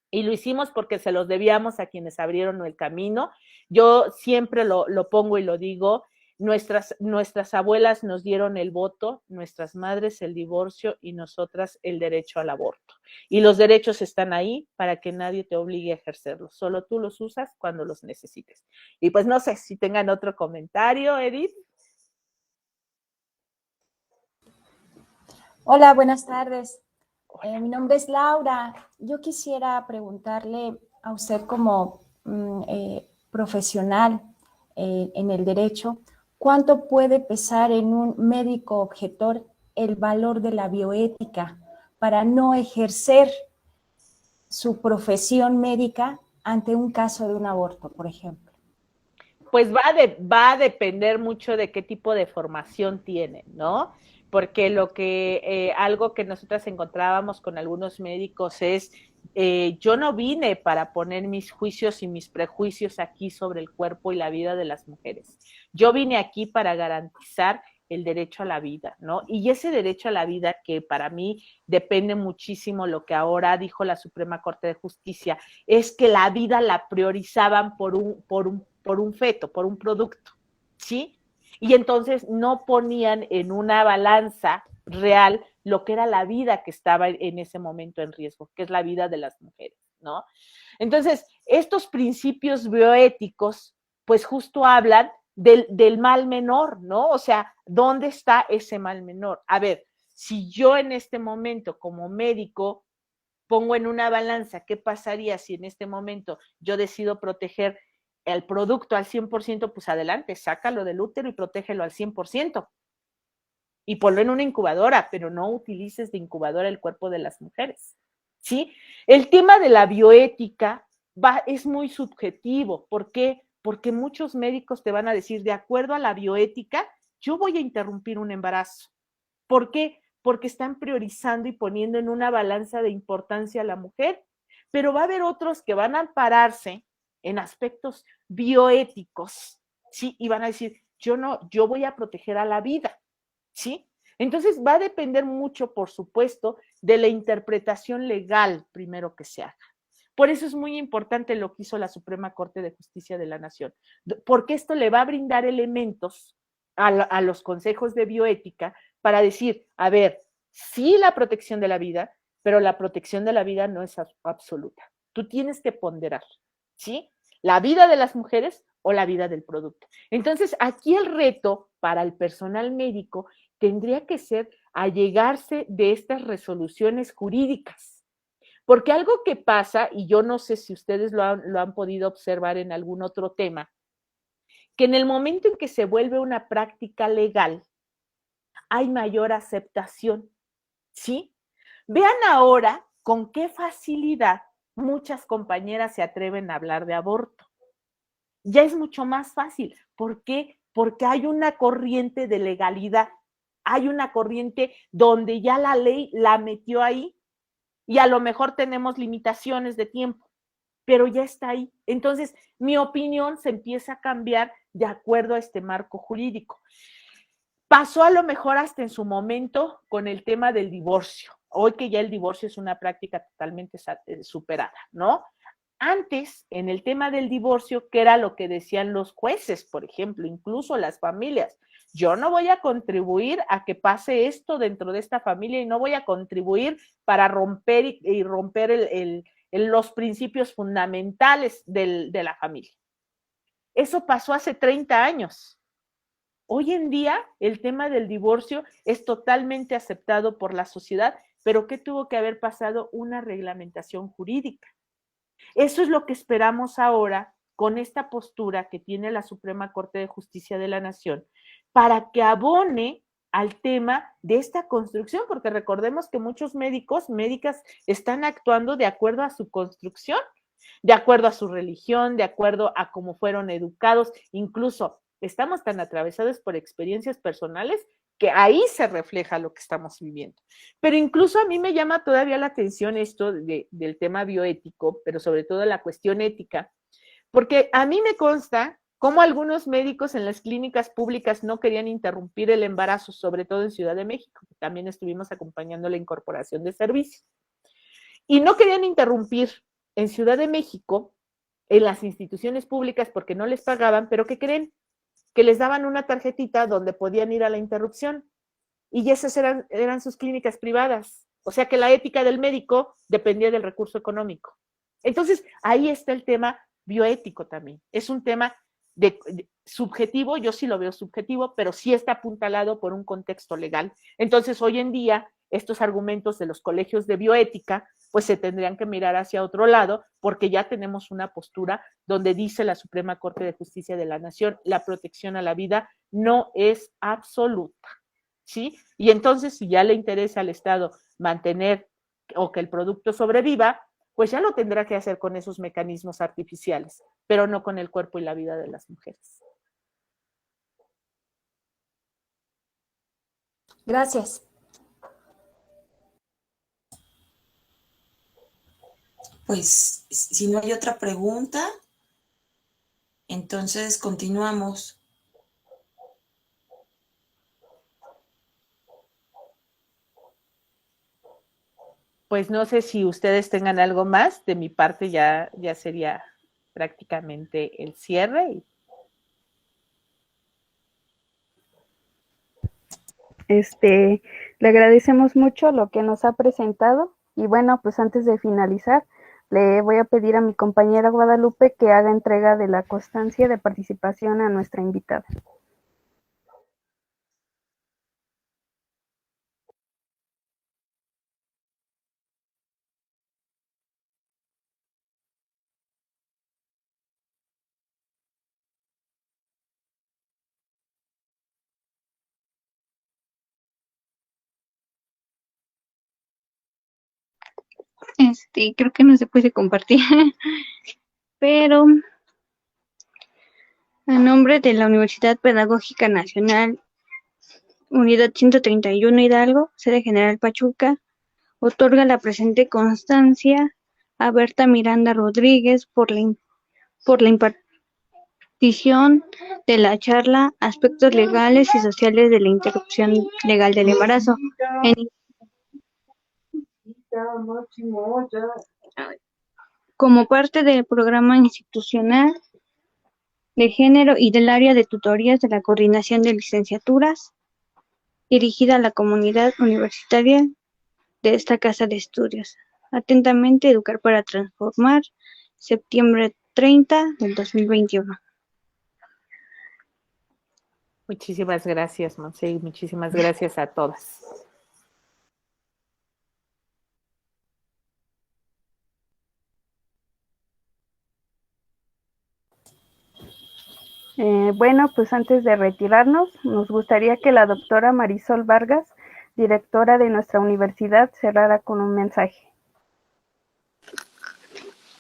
S4: y lo hicimos porque se los debíamos a quienes abrieron el camino. Yo siempre lo pongo y lo digo, nuestras abuelas nos dieron el voto, nuestras madres el divorcio y nosotras el derecho al aborto. Y los derechos están ahí para que nadie te obligue a ejercerlos, solo tú los usas cuando los necesites. Y pues no sé si tengan otro comentario, Edith.
S5: Hola, buenas tardes. Mi nombre es Laura. Yo quisiera preguntarle a usted como profesional en el derecho, ¿cuánto puede pesar en un médico objetor el valor de la bioética para no ejercer su profesión médica ante un caso de un aborto, por ejemplo?
S4: Pues va a depender mucho de qué tipo de formación tiene, ¿no? porque algo que nosotras encontrábamos con algunos médicos es, yo no vine para poner mis juicios y mis prejuicios aquí sobre el cuerpo y la vida de las mujeres. Yo vine aquí para garantizar el derecho a la vida, ¿no? Y ese derecho a la vida, que para mí depende muchísimo lo que ahora dijo la Suprema Corte de Justicia, es que la vida la priorizaban por un feto, por un producto, ¿sí? Y entonces no ponían en una balanza real lo que era la vida que estaba en ese momento en riesgo, que es la vida de las mujeres, ¿no? Entonces, estos principios bioéticos, pues justo hablan del mal menor, ¿no? O sea, ¿dónde está ese mal menor? A ver, si yo en este momento como médico pongo en una balanza qué pasaría si en este momento yo decido proteger el producto al 100%, pues adelante, sácalo del útero y protégelo al 100%. Y ponlo en una incubadora, pero no utilices de incubadora el cuerpo de las mujeres, ¿sí? El tema de la bioética es muy subjetivo. ¿Por qué? Porque muchos médicos te van a decir, de acuerdo a la bioética, yo voy a interrumpir un embarazo. ¿Por qué? Porque están priorizando y poniendo en una balanza de importancia a la mujer. Pero va a haber otros que van a ampararse en aspectos bioéticos, ¿sí? Y van a decir, yo voy a proteger a la vida, ¿sí? Entonces va a depender mucho, por supuesto, de la interpretación legal primero que se haga. Por eso es muy importante lo que hizo la Suprema Corte de Justicia de la Nación, porque esto le va a brindar elementos a los consejos de bioética para decir, a ver, sí la protección de la vida, pero la protección de la vida no es absoluta. Tú tienes que ponderar, ¿sí? La vida de las mujeres o la vida del producto. Entonces, aquí el reto para el personal médico tendría que ser allegarse de estas resoluciones jurídicas. Porque algo que pasa, y yo no sé si ustedes lo han podido observar en algún otro tema, que en el momento en que se vuelve una práctica legal, hay mayor aceptación, ¿sí? Vean ahora con qué facilidad muchas compañeras se atreven a hablar de aborto. Ya es mucho más fácil. ¿Por qué? Porque hay una corriente de legalidad, hay una corriente donde ya la ley la metió ahí y a lo mejor tenemos limitaciones de tiempo, pero ya está ahí. Entonces, mi opinión se empieza a cambiar de acuerdo a este marco jurídico. Pasó a lo mejor hasta en su momento con el tema del divorcio. Hoy que ya el divorcio es una práctica totalmente superada, ¿no? Antes, en el tema del divorcio, ¿qué era lo que decían los jueces, por ejemplo, incluso las familias? Yo no voy a contribuir a que pase esto dentro de esta familia y no voy a contribuir para romper y romper los principios fundamentales de la familia. Eso pasó hace 30 años. Hoy en día, el tema del divorcio es totalmente aceptado por la sociedad, pero ¿qué tuvo que haber pasado? Una reglamentación jurídica. Eso es lo que esperamos ahora con esta postura que tiene la Suprema Corte de Justicia de la Nación para que abone al tema de esta construcción, porque recordemos que muchos médicas están actuando de acuerdo a su construcción, de acuerdo a su religión, de acuerdo a cómo fueron educados, incluso estamos tan atravesados por experiencias personales que ahí se refleja lo que estamos viviendo. Pero incluso a mí me llama todavía la atención esto del tema bioético, pero sobre todo la cuestión ética, porque a mí me consta cómo algunos médicos en las clínicas públicas no querían interrumpir el embarazo, sobre todo en Ciudad de México, que también estuvimos acompañando la incorporación de servicios. Y no querían interrumpir en Ciudad de México, en las instituciones públicas, porque no les pagaban, pero ¿qué creen? Que les daban una tarjetita donde podían ir a la interrupción. Y esas eran sus clínicas privadas. O sea que la ética del médico dependía del recurso económico. Entonces, ahí está el tema bioético también. Es un tema subjetivo, yo sí lo veo subjetivo, pero sí está apuntalado por un contexto legal. Entonces, hoy en día, estos argumentos de los colegios de bioética, pues se tendrían que mirar hacia otro lado, porque ya tenemos una postura donde dice la Suprema Corte de Justicia de la Nación, la protección a la vida no es absoluta, ¿sí? Y entonces, si ya le interesa al Estado mantener o que el producto sobreviva, pues ya lo tendrá que hacer con esos mecanismos artificiales, pero no con el cuerpo y la vida de las mujeres.
S5: Gracias.
S3: Pues si no hay otra pregunta, entonces continuamos.
S4: Pues no sé si ustedes tengan algo más. De mi parte ya sería prácticamente el cierre.
S1: Le agradecemos mucho lo que nos ha presentado y bueno, pues antes de finalizar, le voy a pedir a mi compañera Guadalupe que haga entrega de la constancia de participación a nuestra invitada.
S6: Creo que no se puede compartir, pero a nombre de la Universidad Pedagógica Nacional, Unidad 131 Hidalgo, sede General Pachuca, otorga la presente constancia a Berta Miranda Rodríguez por la impartición de la charla Aspectos legales y sociales de la interrupción legal del embarazo, como parte del programa institucional de género y del área de tutorías de la Coordinación de Licenciaturas, dirigida a la comunidad universitaria de esta casa de estudios. Atentamente, Educar para Transformar, septiembre 30 del 2021.
S4: Muchísimas gracias, Monse, y muchísimas gracias a todas.
S1: Bueno, pues antes de retirarnos, nos gustaría que la doctora Marisol Vargas, directora de nuestra universidad, cerrara con un mensaje.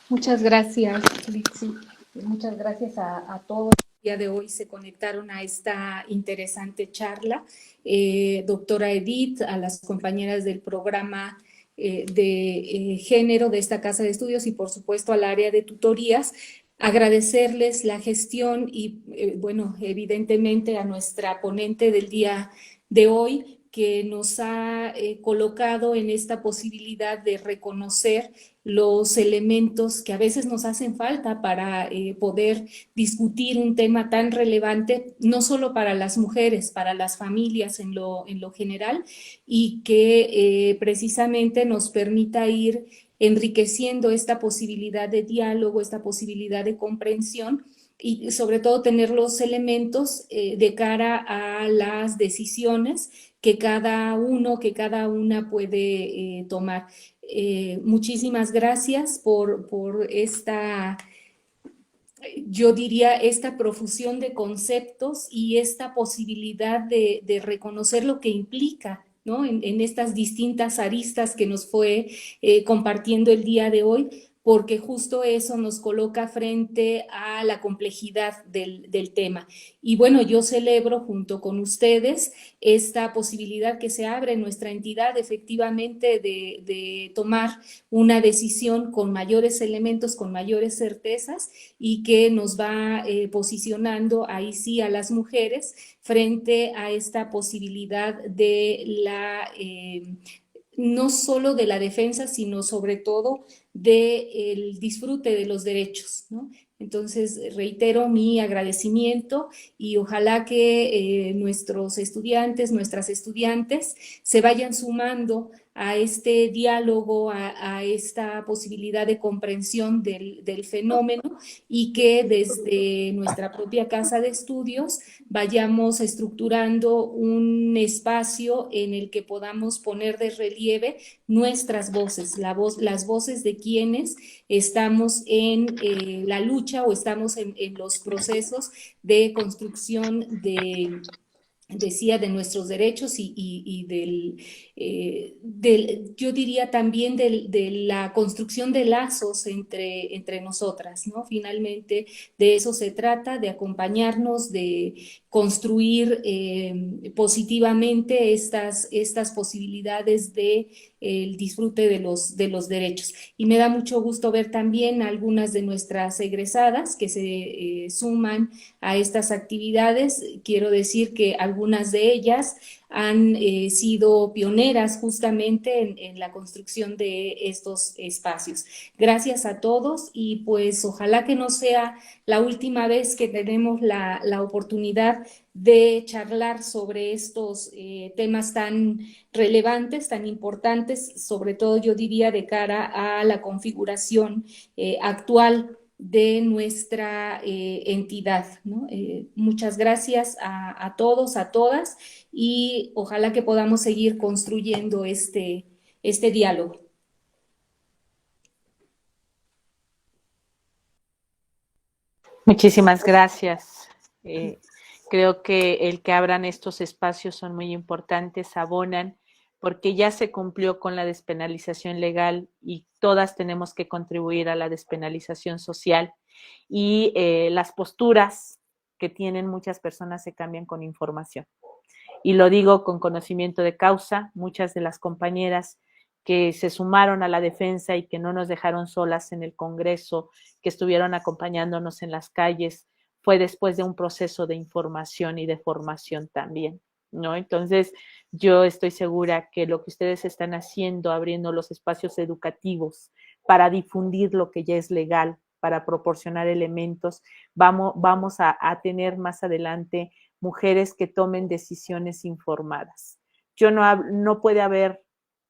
S7: Muchas gracias, Litsi. Muchas gracias a todos. El día de hoy se conectaron a esta interesante charla. Doctora Edith, a las compañeras del programa de género de esta casa de estudios y por supuesto al área de tutorías, agradecerles la gestión y bueno, evidentemente a nuestra ponente del día de hoy que nos ha colocado en esta posibilidad de reconocer los elementos que a veces nos hacen falta para poder discutir un tema tan relevante, no solo para las mujeres, para las familias en lo general, y que precisamente nos permita ir enriqueciendo esta posibilidad de diálogo, esta posibilidad de comprensión y sobre todo tener los elementos de cara a las decisiones que cada uno, que cada una puede tomar. Muchísimas gracias por esta, yo diría, esta profusión de conceptos y esta posibilidad de reconocer lo que implica, ¿no? En estas distintas aristas que nos fue compartiendo el día de hoy, porque justo eso nos coloca frente a la complejidad del tema. Y bueno, yo celebro junto con ustedes esta posibilidad que se abre en nuestra entidad efectivamente de tomar una decisión con mayores elementos, con mayores certezas y que nos va posicionando ahí sí a las mujeres frente a esta posibilidad de la no solo de la defensa, sino sobre todo del disfrute de los derechos, ¿no? Entonces, reitero mi agradecimiento y ojalá que nuestros estudiantes, nuestras estudiantes se vayan sumando a este diálogo, a esta posibilidad de comprensión del fenómeno y que desde nuestra propia casa de estudios vayamos estructurando un espacio en el que podamos poner de relieve nuestras voces, las voces de quienes estamos en la lucha o estamos en los procesos de construcción decía, de nuestros derechos y yo diría también de la construcción de lazos entre nosotras, ¿no? Finalmente de eso se trata, de acompañarnos, de construir positivamente estas posibilidades de el disfrute de los derechos. Y me da mucho gusto ver también algunas de nuestras egresadas que se suman a estas actividades. Quiero decir que algunas de ellas han sido pioneras justamente en la construcción de estos espacios. Gracias a todos y pues ojalá que no sea la última vez que tenemos la oportunidad de charlar sobre estos temas tan relevantes, tan importantes, sobre todo yo diría de cara a la configuración actual de nuestra entidad, ¿no? Muchas gracias a todos, a todas, y ojalá que podamos seguir construyendo este diálogo.
S4: Muchísimas gracias. Creo que el que abran estos espacios son muy importantes, abonan, porque ya se cumplió con la despenalización legal y todas tenemos que contribuir a la despenalización social, y las posturas que tienen muchas personas se cambian con información. Y lo digo con conocimiento de causa. Muchas de las compañeras que se sumaron a la defensa y que no nos dejaron solas en el Congreso, que estuvieron acompañándonos en las calles, fue después de un proceso de información y de formación también, ¿no? Entonces, yo estoy segura que lo que ustedes están haciendo, abriendo los espacios educativos para difundir lo que ya es legal, para proporcionar elementos, vamos a tener más adelante mujeres que tomen decisiones informadas. No puede haber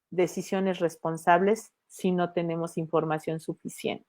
S4: decisiones responsables si no tenemos información suficiente.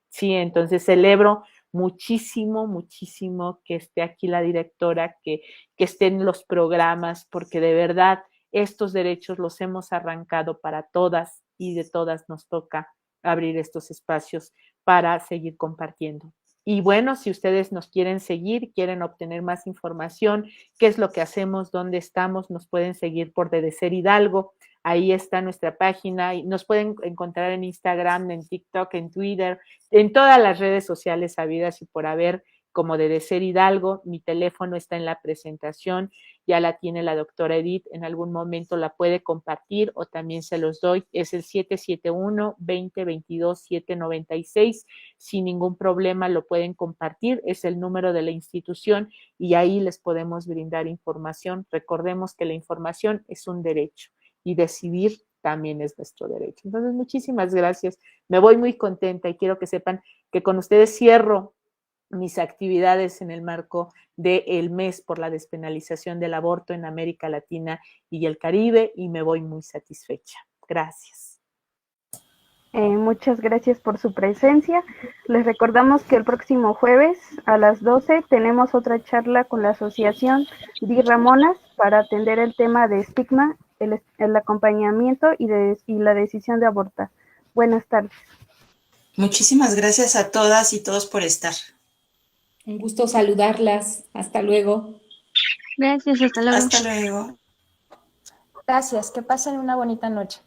S4: Sí, entonces celebro muchísimo, muchísimo que esté aquí la directora, que estén los programas, porque de verdad estos derechos los hemos arrancado para todas y de todas nos toca abrir estos espacios para seguir compartiendo. Y bueno, si ustedes nos quieren seguir, quieren obtener más información, qué es lo que hacemos, dónde estamos, nos pueden seguir por De Ser Hidalgo. Ahí está nuestra página y nos pueden encontrar en Instagram, en TikTok, en Twitter, en todas las redes sociales habidas y por haber, como De Ser Hidalgo. Mi teléfono está en la presentación, ya la tiene la doctora Edith, en algún momento la puede compartir o también se los doy. Es el 771-2022-796. Sin ningún problema lo pueden compartir, es el número de la institución y ahí les podemos brindar información. Recordemos que la información es un derecho y decidir también es nuestro derecho. Entonces, muchísimas gracias. Me voy muy contenta y quiero que sepan que con ustedes cierro mis actividades en el marco del mes por la despenalización del aborto en América Latina y el Caribe y me voy muy satisfecha. Gracias.
S1: Muchas gracias por su presencia. Les recordamos que el próximo jueves a las 12 tenemos otra charla con la asociación Di Ramonas para atender el tema de estigma, el acompañamiento y la decisión de abortar. Buenas tardes.
S3: Muchísimas gracias a todas y todos por estar.
S7: Un gusto saludarlas. Hasta luego.
S6: Gracias, hasta luego.
S3: Hasta luego.
S5: Gracias, que pasen una bonita noche.